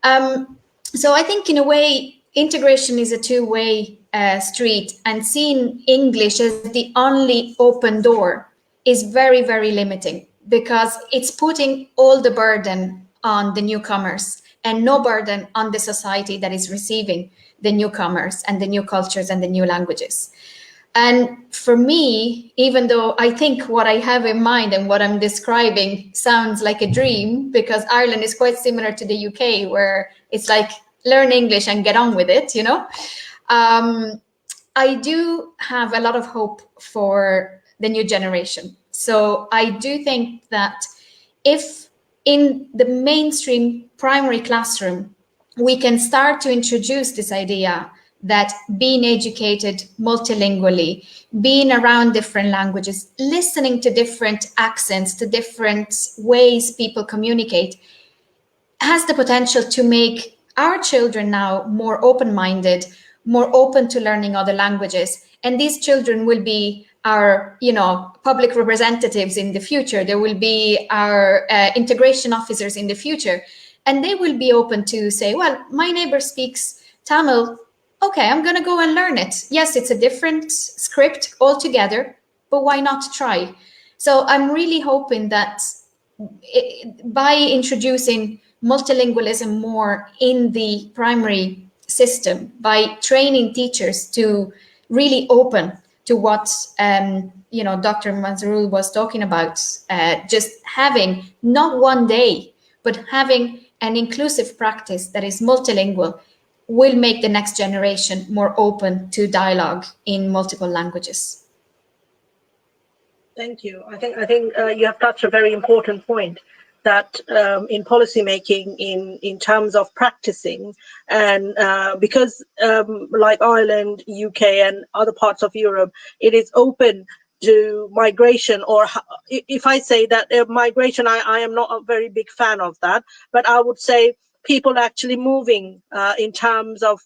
So I think in a way, integration is a two-way street, and seeing English as the only open door is very, very limiting, because it's putting all the burden on the newcomers and no burden on the society that is receiving the newcomers and the new cultures and the new languages. And for me, even though I think what I have in mind and what I'm describing sounds like a dream, because Ireland is quite similar to the UK, where it's like learn English and get on with it, you know, I do have a lot of hope for the new generation. So I do think that if in the mainstream primary classroom, we can start to introduce this idea that being educated multilingually, being around different languages, listening to different accents, to different ways people communicate, has the potential to make our children now more open-minded, more open to learning other languages. And these children will be our, public representatives in the future. There will be our integration officers in the future. And they will be open to say, well, my neighbor speaks Tamil. Okay, I'm going to go and learn it. Yes, it's a different script altogether, but why not try? So I'm really hoping that by introducing multilingualism more in the primary system, by training teachers to really open to what Dr. Manzoorul was talking about, just having not one day, but having an inclusive practice that is multilingual, will make the next generation more open to dialogue in multiple languages. Thank you. I think you have touched a very important point, that in policy making, in terms of practicing, and because like Ireland, UK, and other parts of Europe, it is open to migration, or if I say that migration, I am not a very big fan of that, but I would say people actually moving in terms of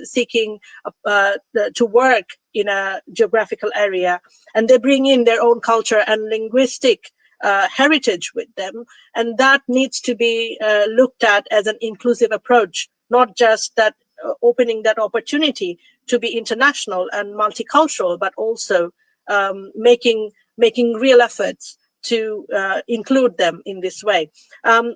seeking to work in a geographical area, and they bring in their own culture and linguistic heritage with them, and that needs to be looked at as an inclusive approach, not just that opening that opportunity to be international and multicultural, but also making real efforts to include them in this way.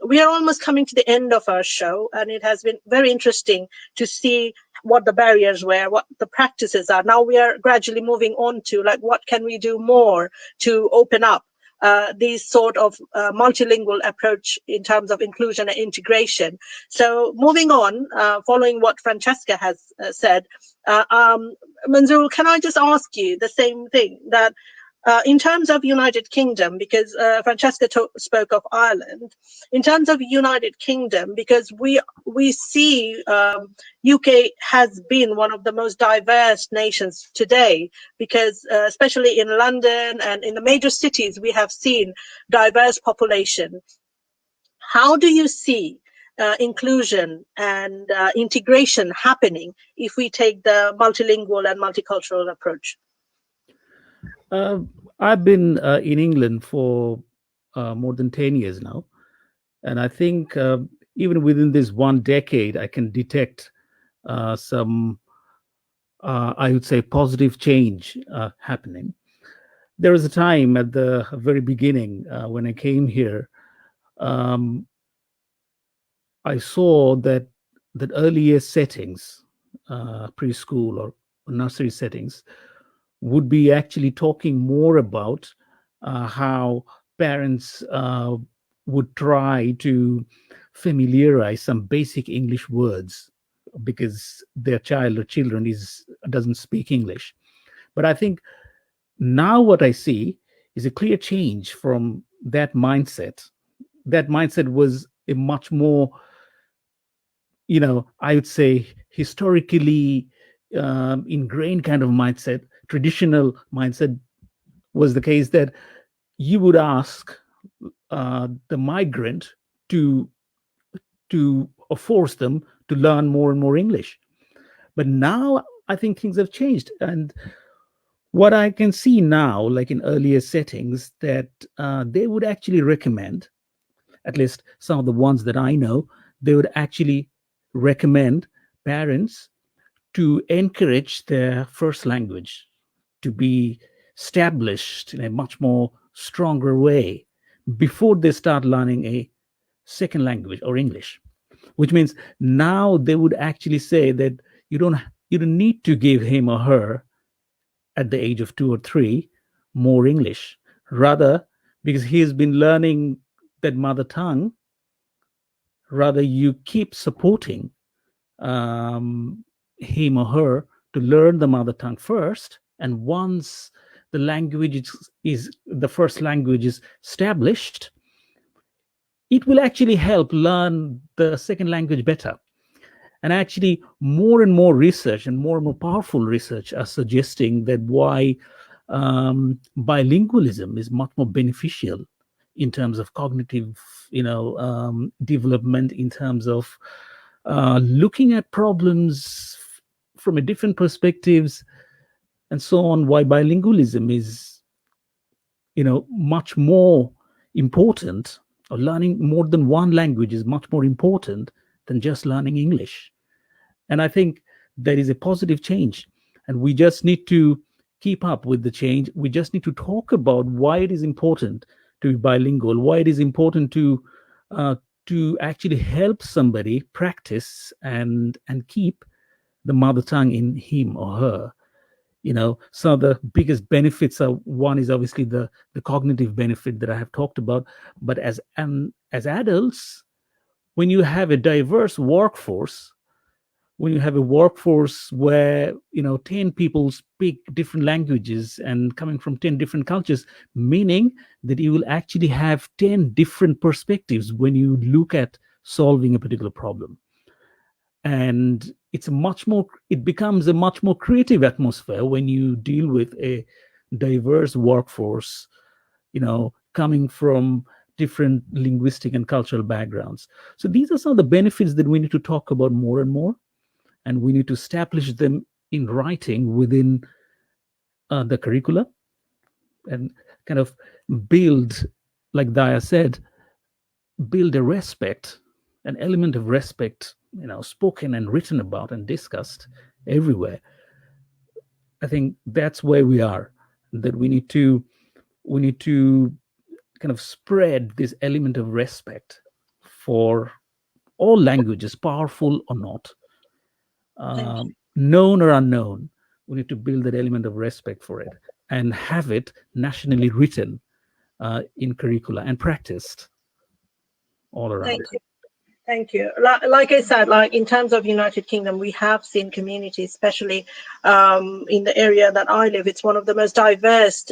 We are almost coming to the end of our show, and it has been very interesting to see what the barriers were, what the practices are. Now we are gradually moving on to what can we do more to open up these sort of multilingual approach in terms of inclusion and integration. So moving on, following what Francesca has said, Manzoorul, can I just ask you the same thing, that in terms of United Kingdom, because Francesca spoke of Ireland, in terms of United Kingdom, because we see UK has been one of the most diverse nations today, because especially in London and in the major cities, we have seen diverse population. How do you see inclusion and integration happening if we take the multilingual and multicultural approach? I've been in England for more than 10 years now. And I think even within this one decade, I can detect some, I would say, positive change happening. There was a time at the very beginning when I came here, I saw that earlier settings, preschool or nursery settings, would be actually talking more about how parents would try to familiarize some basic English words because their child or children doesn't speak English. But I think now what I see is a clear change from that mindset. That mindset was a much more, I would say, historically ingrained kind of mindset, traditional mindset, was the case that you would ask the migrant to or force them to learn more and more English. But now I think things have changed, and what I can see now, like in earlier settings, that they would actually recommend, at least some of the ones that I know, they would actually recommend parents to encourage their first language to be established in a much more stronger way before they start learning a second language or English. Which means now they would actually say that you don't need to give him or her at the age of 2 or 3 more English. Rather, because he has been learning that mother tongue, rather you keep supporting him or her to learn the mother tongue first, and once the language is the first language is established, it will actually help learn the second language better. And actually, more and more research and more powerful research are suggesting that why bilingualism is much more beneficial in terms of cognitive, development, in terms of looking at problems from a different perspectives, and so on. Why bilingualism is, much more important, or learning more than one language is much more important than just learning English. And I think there is a positive change, and we just need to keep up with the change. We just need to talk about why it is important to be bilingual, why it is important to actually help somebody practice and keep the mother tongue in him or her. Some of the biggest benefits are, one is obviously the cognitive benefit that I have talked about, but as adults, when you have a diverse workforce, when you have a workforce where 10 people speak different languages and coming from 10 different cultures, meaning that you will actually have 10 different perspectives when you look at solving a particular problem. And it becomes a much more creative atmosphere when you deal with a diverse workforce, coming from different linguistic and cultural backgrounds. So these are some of the benefits that we need to talk about more and more, and we need to establish them in writing within the curricula, and kind of build, like Daya said, build a respect, an element of respect, spoken and written about and discussed everywhere. I think that's where we are, that we need to kind of spread this element of respect for all languages, powerful or not, known or unknown. We need to build that element of respect for it and have it nationally written in curricula and practiced all around. Thank you. Like I said, in terms of United Kingdom, we have seen communities, especially in the area that I live. It's one of the most diverse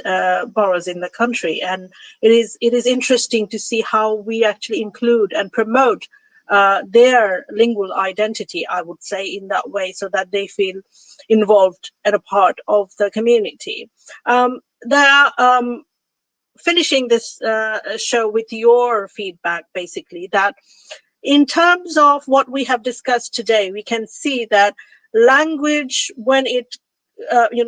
boroughs in the country, and it is interesting to see how we actually include and promote their lingual identity, I would say, in that way, so that they feel involved and a part of the community. Finishing this show with your feedback, basically, that in terms of what we have discussed today, we can see that language, when it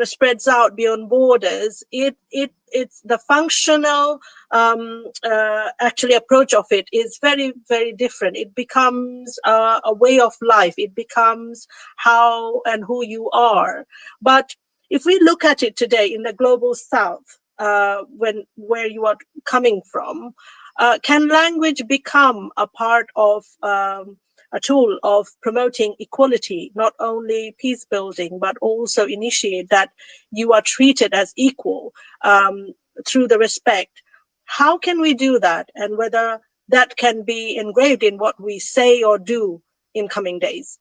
spreads out beyond borders, it's the functional actually approach of it is very, very different. It becomes a way of life. It becomes how and who you are. But if we look at it today in the global south, where you are coming from, can language become a part of a tool of promoting equality, not only peace building, but also initiate that you are treated as equal through the respect? How can we do that, and whether that can be engraved in what we say or do in coming days?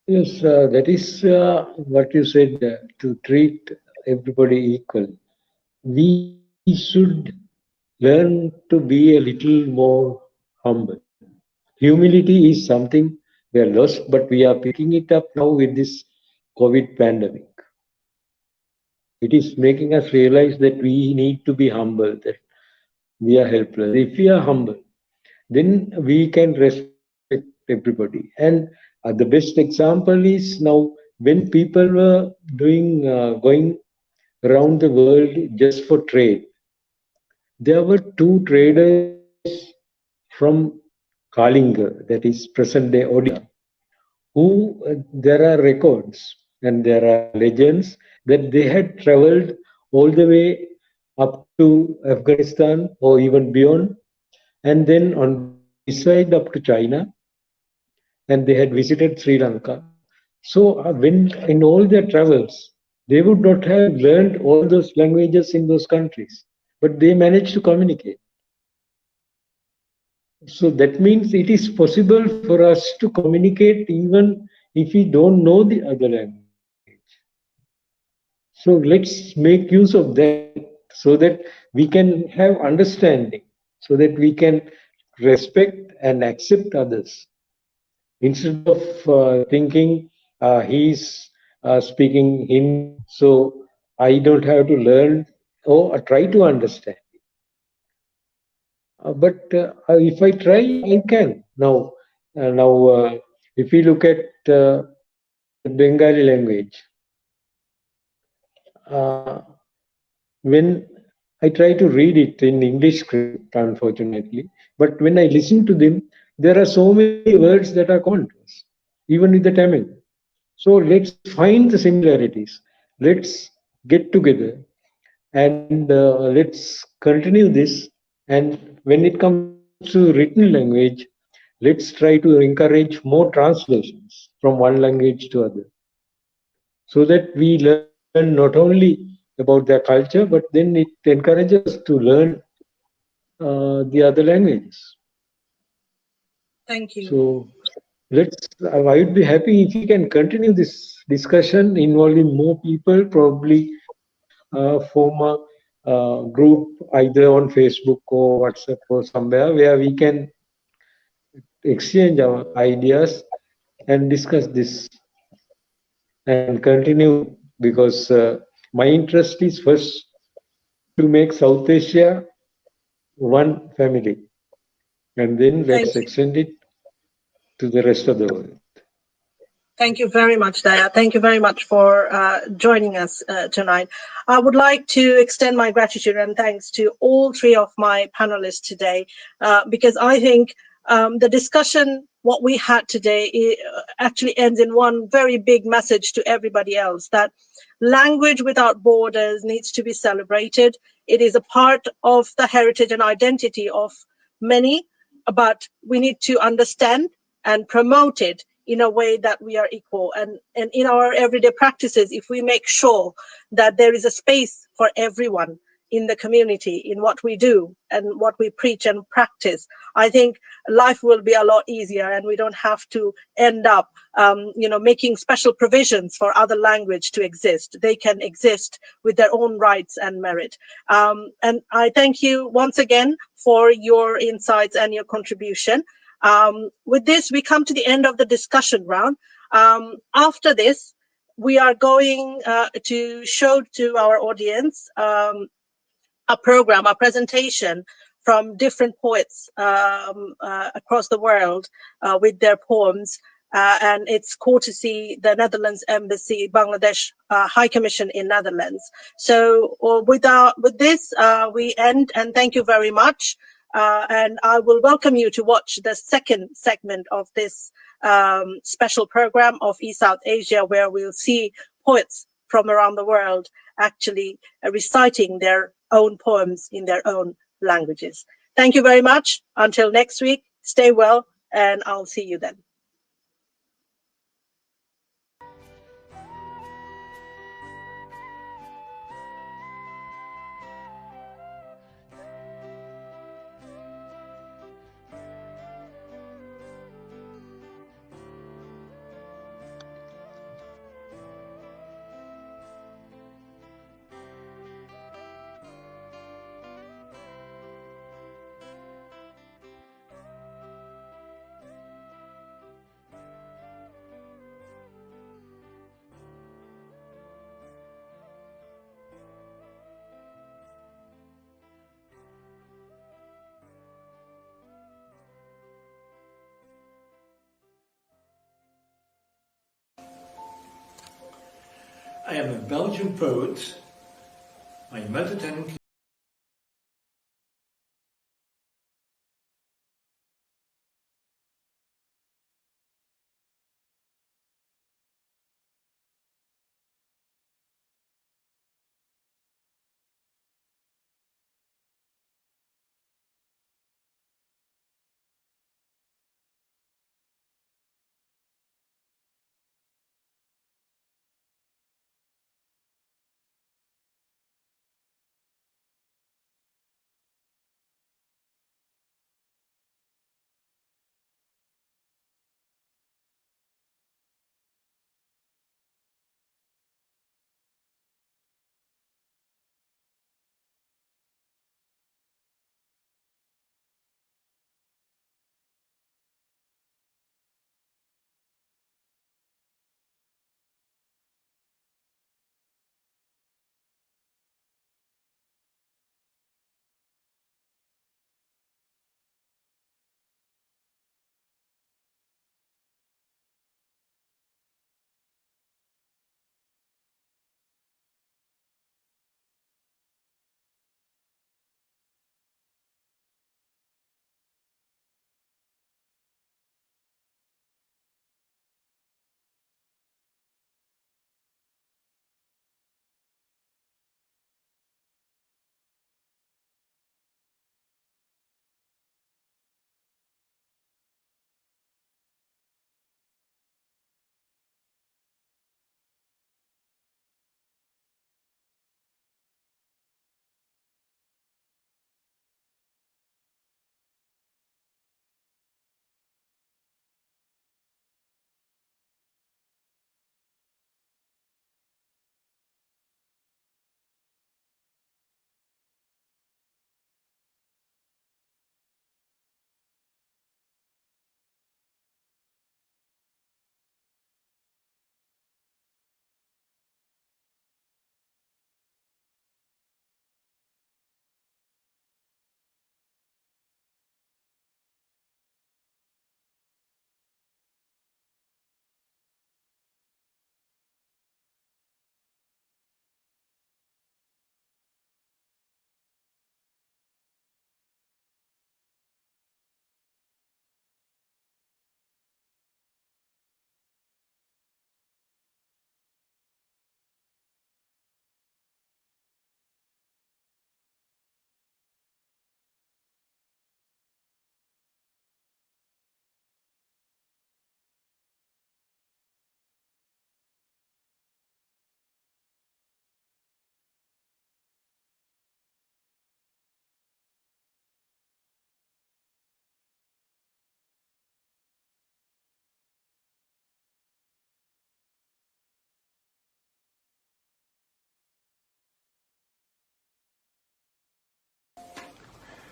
Yes, that is what you said, to treat everybody equal. We should learn to be a little more humble. Humility is something we are lost, but we are picking it up now with this COVID pandemic. It is making us realize that we need to be humble, that we are helpless. If we are humble, then we can respect everybody. And the best example is now when people were going around the world just for trade. There were two traders from Kalinga, that is present-day Odisha, who there are records and there are legends that they had traveled all the way up to Afghanistan or even beyond, and then on this side up to China, and they had visited Sri Lanka. So when in all their travels, they would not have learned all those languages in those countries, but they managed to communicate. So that means it is possible for us to communicate even if we don't know the other language. So let's make use of that so that we can have understanding, so that we can respect and accept others. Instead of thinking he's speaking Hindi, so I don't have to learn or try to understand. But if I try, I can. If we look at the Bengali language, when I try to read it in English script, unfortunately, but when I listen to them, there are so many words that are common to us, even with the Tamil. So let's find the similarities. Let's get together and let's continue this. And when it comes to written language, let's try to encourage more translations from one language to other, so that we learn not only about their culture, but then it encourages us to learn the other languages. Thank you. So I would be happy if we can continue this discussion involving more people, probably form a group either on Facebook or WhatsApp or somewhere where we can exchange our ideas and discuss this and continue, because my interest is first to make South Asia one family, and then let's extend it to the rest of the world. Thank you very much, Daya. Thank you very much for joining us tonight. I would like to extend my gratitude and thanks to all three of my panelists today, because I think the discussion, what we had today, actually ends in one very big message to everybody else, that language without borders needs to be celebrated. It is a part of the heritage and identity of many, but we need to understand and promote it in a way that we are equal. And in our everyday practices, if we make sure that there is a space for everyone in the community, in what we do and what we preach and practice, I think life will be a lot easier, and we don't have to end up making special provisions for other language to exist. They can exist with their own rights and merit. And I thank you once again for your insights and your contribution. With this, we come to the end of the discussion round. After this, we are going to show to our audience a presentation from different poets across the world with their poems. And it's courtesy the Netherlands Embassy, Bangladesh High Commission in Netherlands. So with this, we end, and thank you very much. And I will welcome you to watch the second segment of this special program of E-SouthAsia, where we'll see poets from around the world actually reciting their own poems in their own languages. Thank you very much. Until next week, stay well, and I'll see you then. I am a Belgian poet. My mother tongue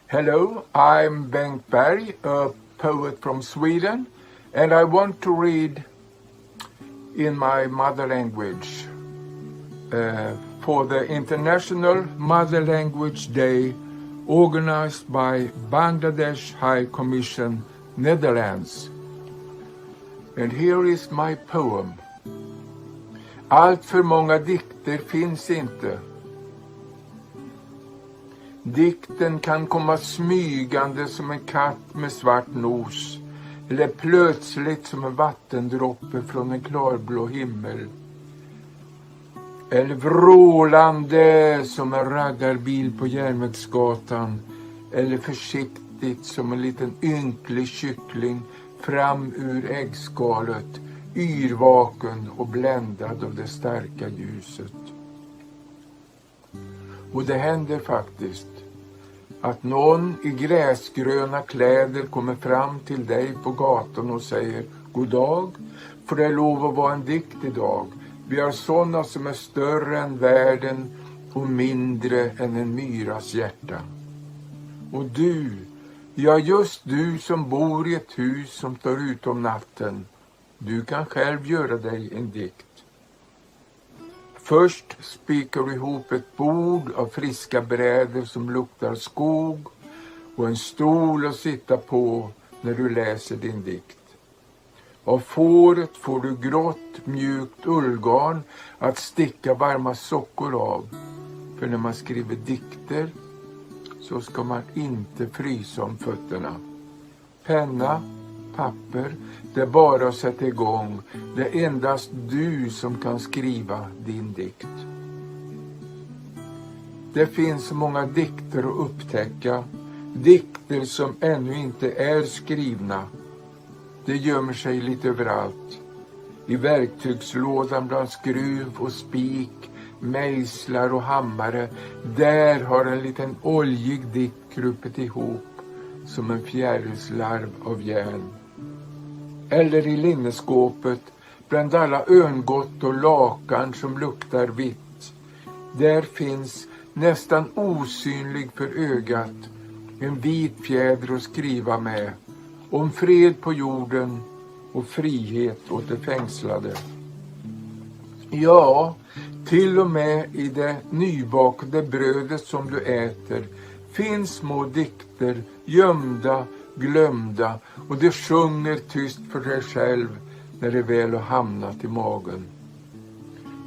Hello, I'm Bengt Berg, a poet from Sweden, and I want to read in my mother language for the International Mother Language Day organized by Bangladesh High Commission, Netherlands. And here is my poem. Allt för många dikter finns inte. Dikten kan komma smygande som en katt med svart nos, eller plötsligt som en vattendroppe från en klarblå himmel. Eller vrålande som en raggarbil på Järnvägsgatan, eller försiktigt som en liten ynklig kyckling fram ur äggskalet, yrvaken och bländad av det starka ljuset. Och det händer faktiskt att någon i gräsgröna kläder kommer fram till dig på gatan och säger: God dag, får det lov att vara en dikt idag? Vi har sådana som är större än världen och mindre än en myras hjärta. Och du, ja just du som bor i ett hus som står ut om natten, du kan själv göra dig en dikt. Först spikar du ihop ett bord av friska brädor som luktar skog och en stol att sitta på när du läser din dikt. Av fåret får du grått, mjukt ullgarn att sticka varma sockor av. För när man skriver dikter så ska man inte frysa om fötterna. Penna, papper, det är bara att sätta igång. Det är endast du som kan skriva din dikt. Det finns så många dikter att upptäcka. Dikter som ännu inte är skrivna. Det gömmer sig lite överallt. I verktygslådan bland skruv och spik, mejslar och hammare. Där har en liten oljig dikt krupit ihop som en fjärilslarv av järn. Eller i linneskåpet bland alla örngott och lakan som luktar vitt. Där finns nästan osynlig för ögat en vit fjäder att skriva med. Om fred på jorden och frihet åt de fängslade. Ja, till och med i det nybakade brödet som du äter finns små dikter, gömda, glömda, och det sjunger tyst för dig själv när det väl har hamnat i magen.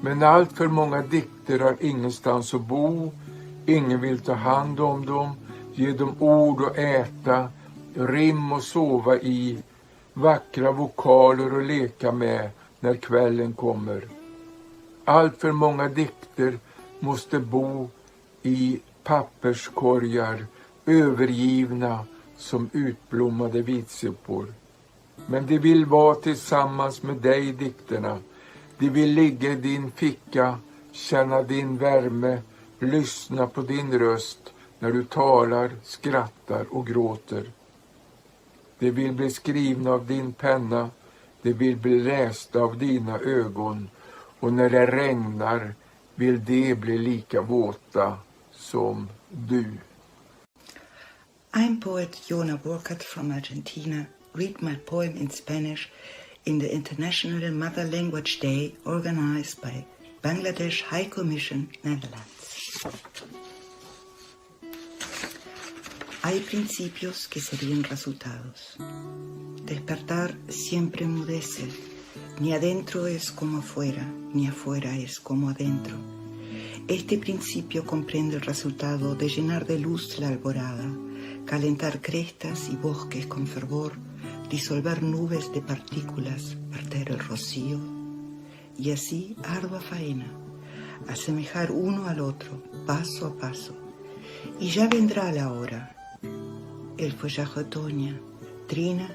Men allt för många dikter har ingenstans att bo, ingen vill ta hand om dem, ge dem ord att äta, rim att sova i, vackra vokaler att leka med när kvällen kommer. Allt för många dikter måste bo i papperskorgar, övergivna som utblommade vitsopor. Men de vill vara tillsammans med dig, dikterna. De vill ligga i din ficka, känna din värme, lyssna på din röst när du talar, skrattar och gråter. De vill bli skrivna av din penna, de vill bli lästa av dina ögon, och när det regnar vill de bli lika våta som du. I'm poet Jona Burkhardt from Argentina. Read my poem in Spanish in the International Mother Language Day organized by Bangladesh High Commission, Netherlands. Hay principios que serían resultados. Despertar siempre enmudece. Ni adentro es como afuera, ni afuera es como adentro. Este principio comprende el resultado de llenar de luz la alborada, calentar crestas y bosques con fervor, disolver nubes de partículas, verter el rocío, y así ardua faena, asemejar uno al otro, paso a paso. Y ya vendrá la hora. El follaje otoña, trina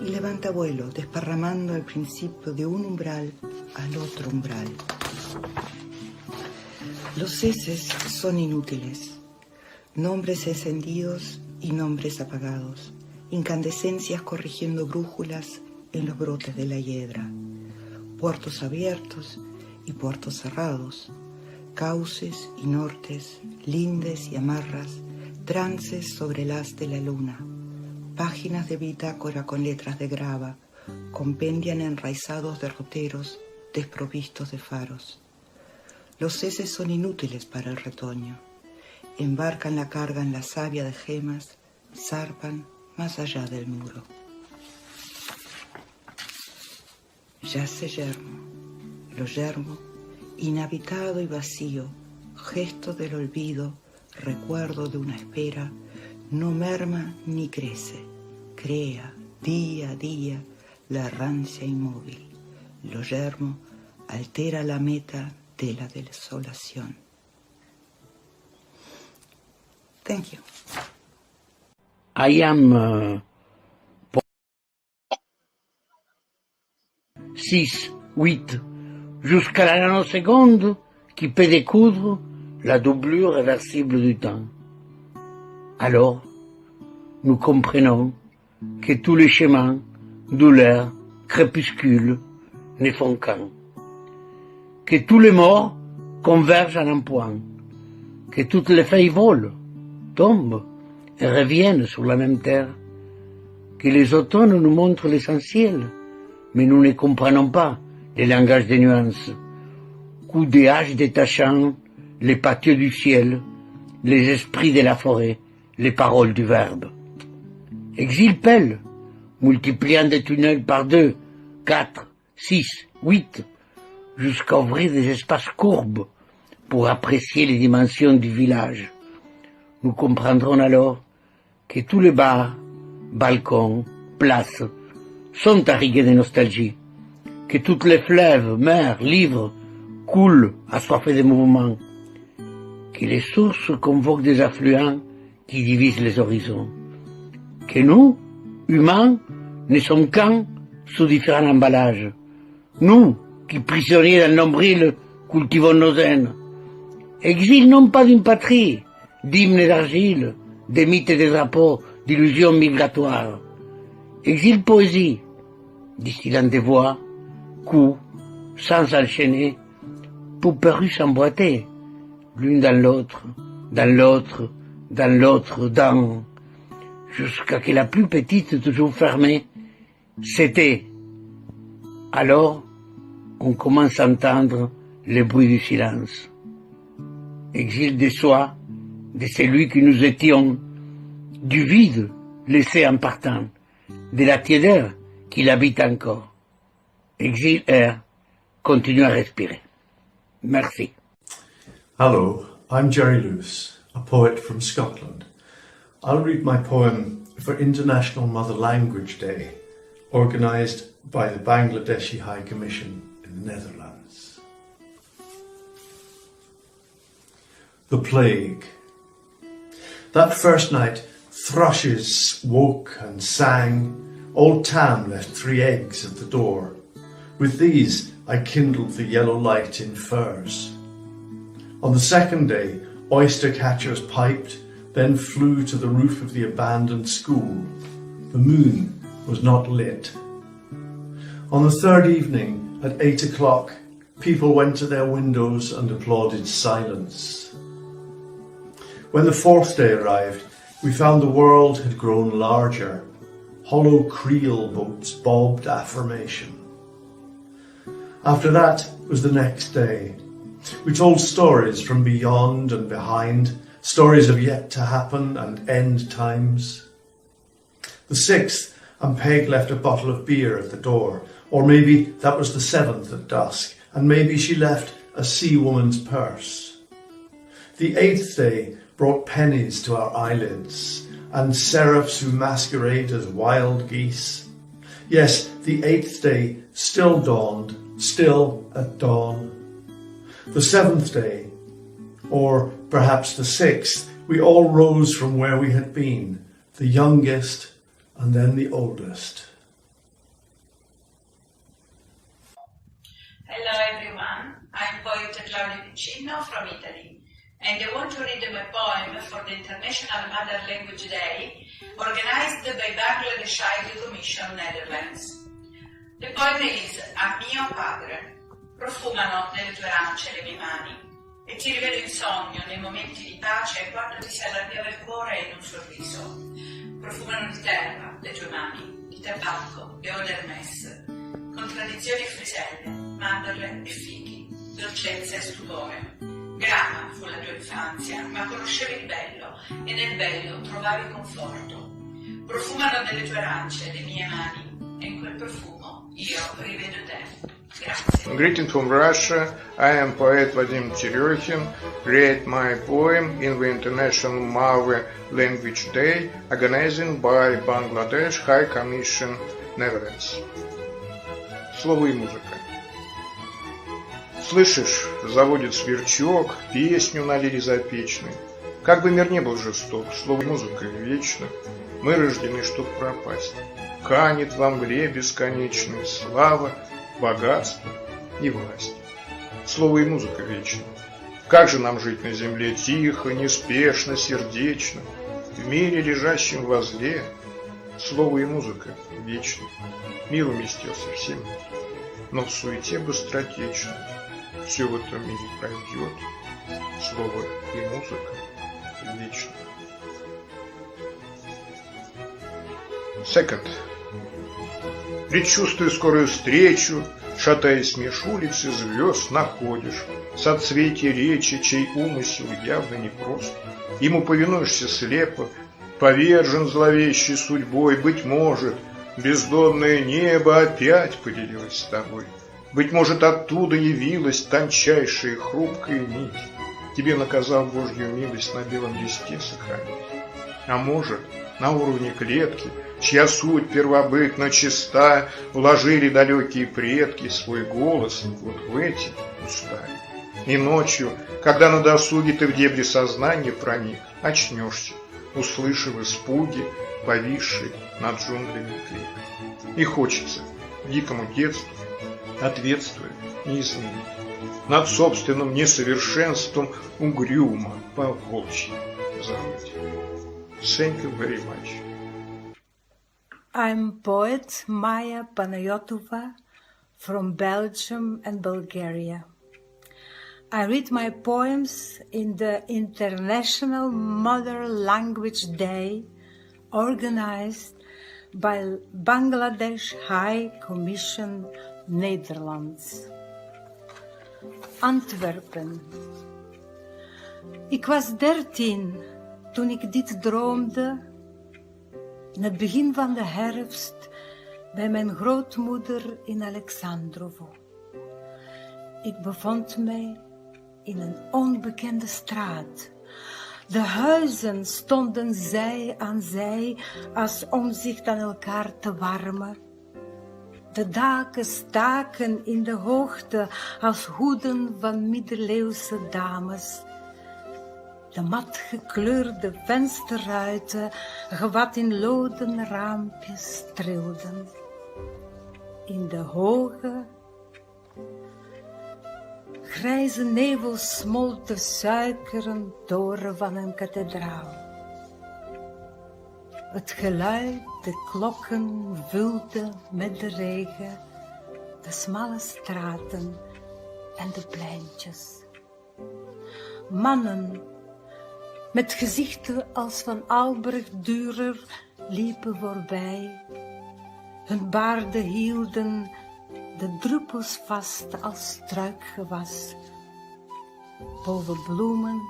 y levanta vuelo, desparramando el principio de un umbral al otro umbral. Los heces son inútiles, nombres encendidos y nombres apagados, incandescencias corrigiendo brújulas en los brotes de la hiedra, puertos abiertos y puertos cerrados, cauces y nortes, lindes y amarras, trances sobre el haz de la luna, páginas de bitácora con letras de grava, compendian enraizados derroteros desprovistos de faros. Los heces son inútiles para el retoño, embarcan la carga en la savia de gemas, zarpan más allá del muro. Yace yermo, lo yermo, inhabitado y vacío, gesto del olvido, recuerdo de una espera, no merma ni crece, crea día a día la errancia inmóvil. Lo yermo altera la meta de la desolación. Thank you. I am 6, 8, jusqu'à la nanoseconde qui peut découdre la doublure réversible du temps. Alors, nous comprenons que tous les chemins, douleurs, crépuscules ne font qu'un. Que tous les morts convergent en un point. Que toutes les feuilles volent, tombent et reviennent sur la même terre. Que les automnes nous montrent l'essentiel, mais nous ne comprenons pas les langages des nuances. Coups des haches détachant les pâtieux du ciel, les esprits de la forêt, les paroles du verbe. Exil pèle, multipliant des tunnels par deux, 4, 6, 8, jusqu'à ouvrir des espaces courbes pour apprécier les dimensions du village. Nous comprendrons alors que tous les bars, balcons, places sont irrigués de nostalgie, que toutes les fleuves, mers, livres coulent assoiffés de mouvements, que les sources convoquent des affluents qui divisent les horizons, que nous, humains, ne sommes qu'un sous différents emballages, nous qui, prisonniers d'un nombril, cultivons nos haines. Exil non pas d'une patrie, d'hymnes d'argile, des mythes et des drapeaux, d'illusions migratoires. Exil poésie, distillant des voix, coups, sans enchaîner, pour perruches emboîtées, l'une dans l'autre, dans l'autre, dans l'autre, dans... jusqu'à que la plus petite, toujours fermée, c'était. Alors, on commence à entendre le bruit du silence. Exil de soi, de celui que nous étions, du vide laissé en partant, de la tiédeur qu'il habite encore. Exil air, continue à respirer. Merci. Hello, I'm Jerry Luce, a poet from Scotland. I'll read my poem for International Mother Language Day, organised by the Bangladeshi High Commission in the Netherlands. The Plague. That first night, thrushes woke and sang. Old Tam left 3 eggs at the door. With these I kindled the yellow light in furs. On the second day, oyster catchers piped, then flew to the roof of the abandoned school. The moon was not lit. On the third evening, at 8 o'clock, people went to their windows and applauded silence. When the fourth day arrived, we found the world had grown larger. Hollow creel boats bobbed affirmation. After that was the next day. We told stories from beyond and behind, stories of yet to happen and end times. The 6th, and Peg left a bottle of beer at the door, or maybe that was the 7th at dusk, and maybe she left a sea woman's purse. The 8th day brought pennies to our eyelids, and seraphs who masquerade as wild geese. Yes, the 8th day still dawned, still at dawn. The 7th day, or perhaps the 6th, we all rose from where we had been, the youngest and then the oldest. Hello everyone, I'm poet Claudia Piccino from Italy, and I want to read my poem for the International Mother Language Day, organized by Bangladesh High Commission, Netherlands. The poem is A mio padre. Profumano nelle tue arance le mie mani, e ti rivelo in sogno nei momenti di pace quando ti si allargava il cuore in un sorriso. Profumano di terra le tue mani, di tabacco e Odermes, contraddizioni e friselle, mandorle e fichi, dolcezza e stupore. Grama fu la tua infanzia, ma conoscevi il bello e nel bello trovavi conforto. Profumano nelle tue arance le mie mani, e in quel profumo io rivedo te. Greeting from Russia, I am poet Vadim Terehkin, read my poem in the International Mother Language Day, organized by Bangladesh High Commission, Netherlands. Слово и музыка. Слышишь, заводит сверчок, песню на лире запечной. Как бы мир не был жесток, слово и музыка вечно. Мы рождены, чтоб пропасть. Канет во мгле бесконечной слава, богатство и власть. Слово и музыка вечно. Как же нам жить на земле тихо, неспешно, сердечно, в мире, лежащем возле? Слово и музыка вечно. Мир уместился всем, но в суете быстротечно. Все в этом мире пройдет. Слово и музыка вечно. Second. Предчувствуя скорую встречу, шатаясь меж улиц и звезд, находишь соцветие речи, чей умысел явно непрост. Ему повинуешься слепо, повержен зловещей судьбой, быть может, Бездонное небо опять поделилось с тобой. Быть может, оттуда явилась тончайшая хрупкая нить, тебе наказав Божью милость на белом листе сохранить. А может, на уровне клетки, чья суть первобытно чиста, вложили далекие предки свой голос вот в эти уста. И ночью, когда на досуге ты в дебри сознания проник, очнешься, услышав испуги, повисший над джунглями крик. И хочется дикому детству, ответствуя, не изменить, над собственным несовершенством угрюмо по-волчьи забыть. Thank you very much. I'm poet Maya Panayotova from Belgium and Bulgaria. I read my poems in the International Mother Language Day organized by Bangladesh High Commission Netherlands. Antwerpen. Ik was 13 toen ik dit droomde, in het begin van de herfst, bij mijn grootmoeder in Alexandrovo. Ik bevond mij in een onbekende straat. De huizen stonden zij aan zij als om zich aan elkaar te warmen. De daken staken in de hoogte als hoeden van middeleeuwse dames. De mat gekleurde vensterruiten, gevat in loden raampjes, trilden. In de hoge, grijze nevel smolt de suikeren toren van een kathedraal. Het geluid, de klokken vulde met de regen, de smalle straten en de pleintjes. Mannen met gezichten als van Albrecht Dürer liepen voorbij. Hun baarden hielden de druppels vast als struikgewas. Boven bloemen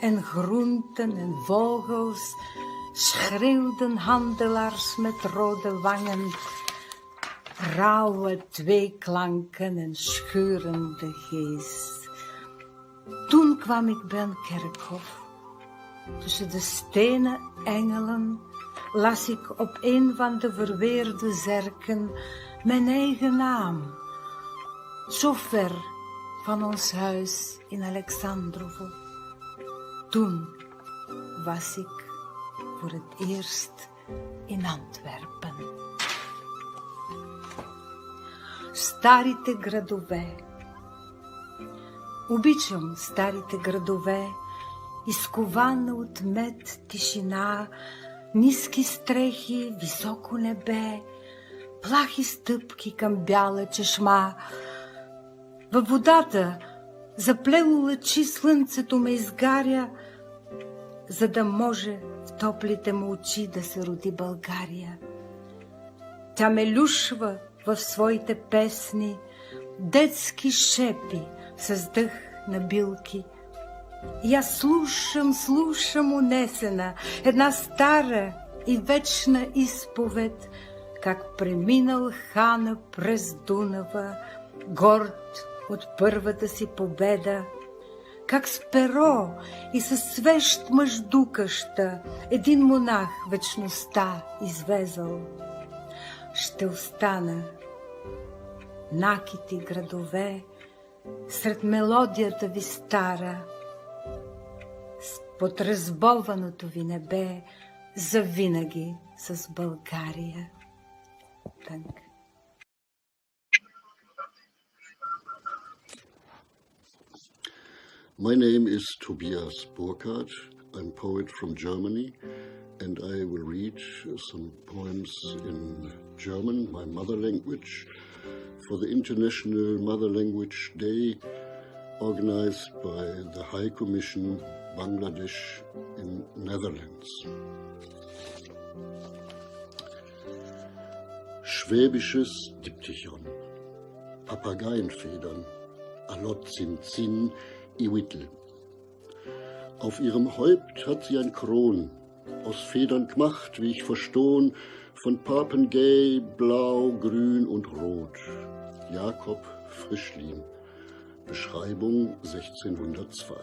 en groenten en vogels schreeuwden handelaars met rode wangen, rauwe tweeklanken en scheurende geest. Toen kwam ik bij een kerkhof. Tussen de stenen engelen las ik op een van de verweerde zerken mijn eigen naam. Zo ver van ons huis in Alexandrovo. Toen was ik voor het eerst in Antwerpen. Старите градове. Обичам старите градове, изкована от мед тишина, ниски стрехи, високо небе, плахи стъпки към бяла чешма. Във водата, заплело лъчи слънцето ме изгаря, за да може в топлите му очи да се роди България. Тя ме люшва в своите песни, детски шепи с дъх на билки. И аз слушам унесена една стара и вечна изповед, как преминал хана през Дунава, горд от първата си победа, как с перо и със свещ мъждукаща един монах вечността извезал. Ще остана накити градове сред мелодията ви стара, под разболваното ви небе завинаги с България. Danke. My name is Tobias Burkhardt. I'm a poet from Germany, and I will read some poems in German, my mother language, for the International Mother Language Day organized by the High Commission Bangladesh in Netherlands. Schwäbisches Diptychon. Papageienfedern, Alotzin, Iwitl. Auf ihrem Häupt hat sie ein Kron, aus Federn gemacht, wie ich verstohn, von Papengay, Blau, Grün und Rot. Jakob Frischlin. Beschreibung 1602.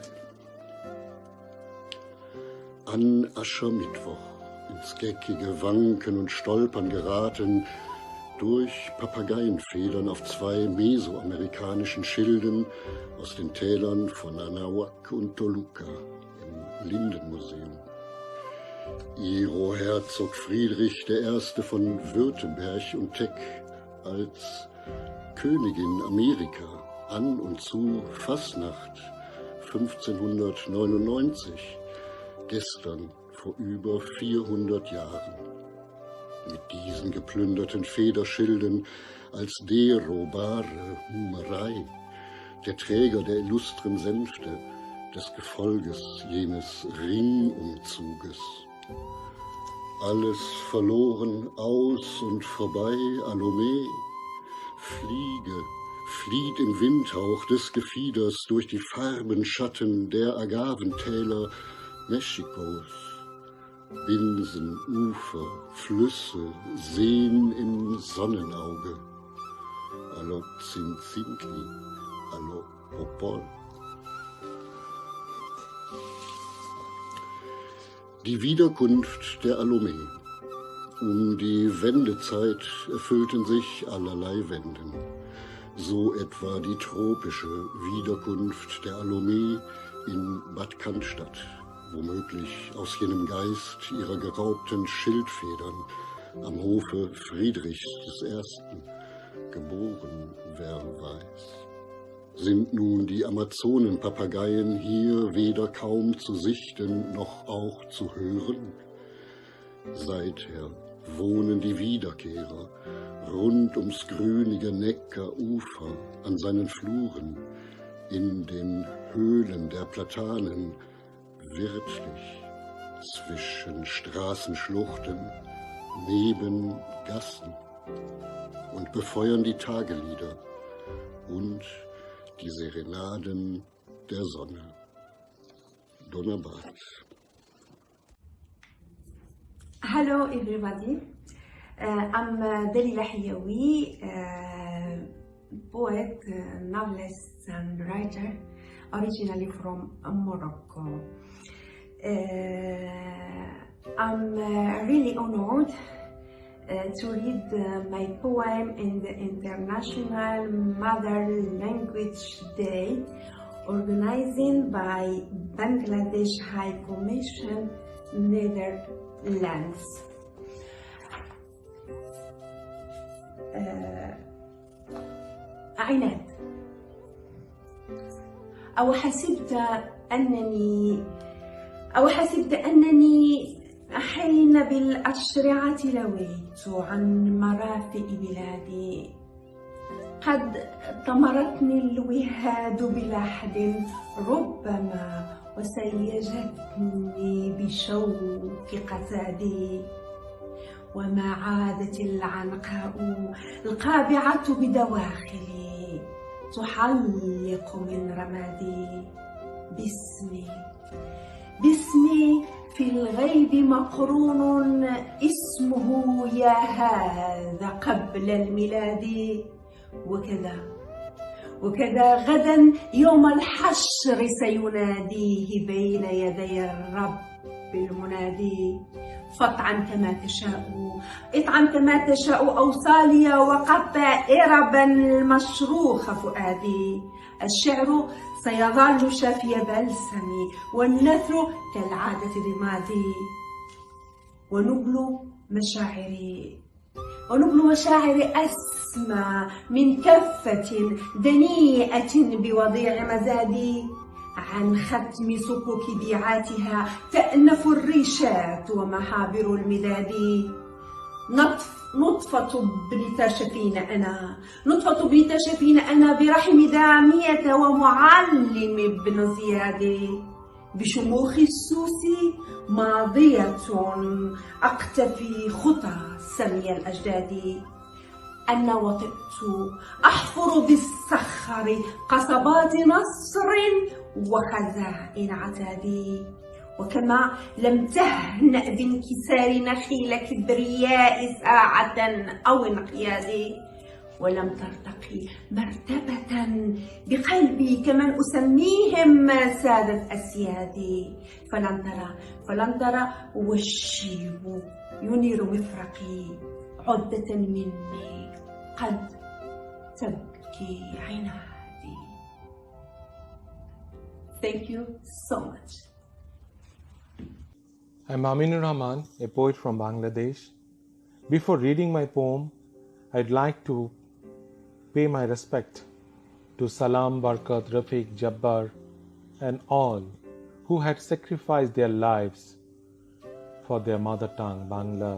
An Aschermittwoch, ins geckige Wanken und Stolpern geraten, durch Papageienfedern auf 2 mesoamerikanischen Schilden aus den Tälern von Anahuac und Toluca im Lindenmuseum. Ihro Herzog Friedrich I. von Württemberg und Teck als Königin Amerika an und zu Fastnacht 1599, gestern vor über 400 Jahren. Mit diesen geplünderten Federschilden als derobare Humerei, der Träger der illustren Sänfte, des Gefolges jenes Ringumzuges. Alles verloren, aus und vorbei, Alomé, fliege, flieht im Windhauch des Gefieders durch die Farbenschatten der Agaventäler Mexikos. Binsen, Ufer, Flüsse, Seen im Sonnenauge. Allo Zinzinkli, allo Popol. Die Wiederkunft der Alomé. Um die Wendezeit erfüllten sich allerlei Wenden. So etwa die tropische Wiederkunft der Alomé in Bad Cannstatt, womöglich aus jenem Geist ihrer geraubten Schildfedern am Hofe Friedrichs I. geboren, wer weiß. Sind nun die Amazonenpapageien hier weder kaum zu sichten, noch auch zu hören? Seither wohnen die Wiederkehrer rund ums grünige Neckarufer an seinen Fluren, in den Höhlen der Platanen, wirtlich, zwischen Straßenschluchten, neben Gassen, und befeuern die Tagelieder und die Serenaden der Sonne. Donnerbat. Hello everybody, I'm Dalila Hiyawi, poet, novelist and writer, originally from Morocco. I'm really honored to read my poem in the International Mother Language Day, organized by Bangladesh High Commission, Netherlands. عناد. أو حسبت أنني حين بالأشرعة لويت عن مرافئ بلادي، قد طمرتني الوهاد بلا حد ربما وسيجتني بشوق قتادي، وما عادت العنقاء القابعة بدواخلي تحلق من رمادي. باسمي في الغيب مقرون اسمه يا هذا قبل الميلاد. وكذا غدا يوم الحشر سيناديه بين يدي الرب المنادي. فاطعن كما تشاء، اطعن كما تشاء أوصالي، وقطع إربا المشروخ فؤادي. الشعر سيظل شافي بلسمي، والنثر كالعادة رمادي. ونبل مشاعري أسمى من كفة دنيئة بوضيع مزادي. عن ختم صكوك بيعاتها تأنف الريشات ومحابر المداد. نطفة ابن تشفين أنا برحم دامية ومعلم ابن زياد. بشموخ السوس ماضية أقتفي خطى سمي الأجداد. أنا وطئت أحفر بالصخر قصبات نصر وخزائن عتادي. وكما لم تهنأ بانكسار نخيل كبرياء ساعة أو انقياد، ولم ترتقي مرتبة بقلبي كمن أسميهم سادة أسيادي. فلن ترى والشيب ينير مفرقي عدة مني قد تبكي عنادي. Thank you so much. I'm Aminur Rahman, a poet from Bangladesh. Before reading my poem, I'd like to pay my respect to Salam, Barkat, Rafiq, Jabbar, and all who had sacrificed their lives for their mother tongue, Bangla,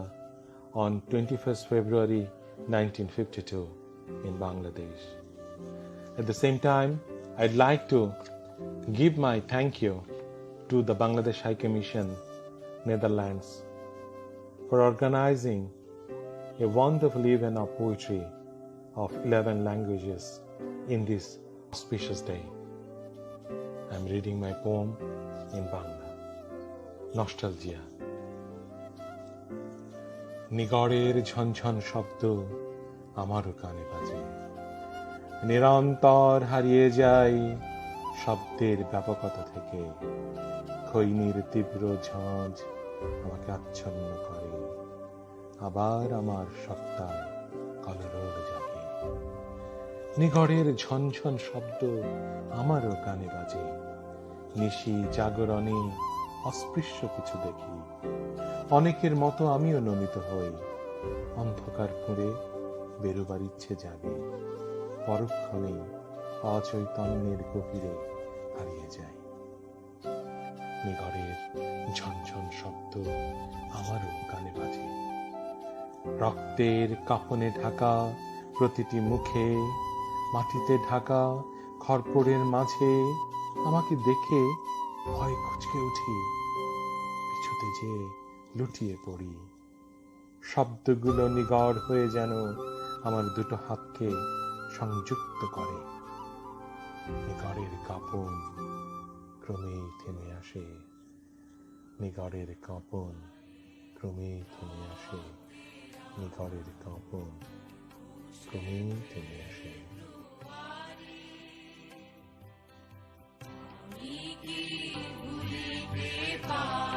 on 21st February 1952 in Bangladesh. At the same time, I'd like to give my thank you to the Bangladesh High Commission, Netherlands, for organizing a wonderful event of poetry of 11 languages in this auspicious day. I'm reading my poem in Bangla. Nostalgia. নিগড়ের ঝনঝন শব্দ আমারও কানে বাজে, নিরন্তর হারিয়ে যায় শব্দের ব্যাপকতা থেকে। খৈনির তীব্র ঝাঁঝ আমাকে আচ্ছন্ন করে, আবার আমার সত্তায় কলরব জাগে। নিগড়ের ঝনঝন শব্দ আমারও কানে বাজে, নিশি জাগরণে অস্পৃশ্য কিছু দেখি। অনেকের মতো আমিও নমিত হই, অন্ধকার খুঁড়ে বেরোবার ইচ্ছে জাগে, পরক্ষণেই অচৈতন্যের গভীরে হারিয়ে যায়। নিগড়ের ঝনঝন শব্দ আমারও কানে বাজে, রক্তের কাফনে ঢাকা প্রতিটি মুখে, মাটিতে ঢাকা খড়পড়ের মাঝে আমাকে দেখে ভয় কুঁচকে উঠি, পিছুতে যে লুটিয়ে পড়ি। শব্দগুলো নিগড় হয়ে যেন আমার দুটো হাতকে সংযুক্ত করে। নিগড়ের কাঁপন ক্রমেই থেমে আসে, নিগড়ের কাঁপন ক্রমেই থেমে আসে, নিগড়ের কাঁপন ক্রমেই থেমে আসে। ভুলিতে পারি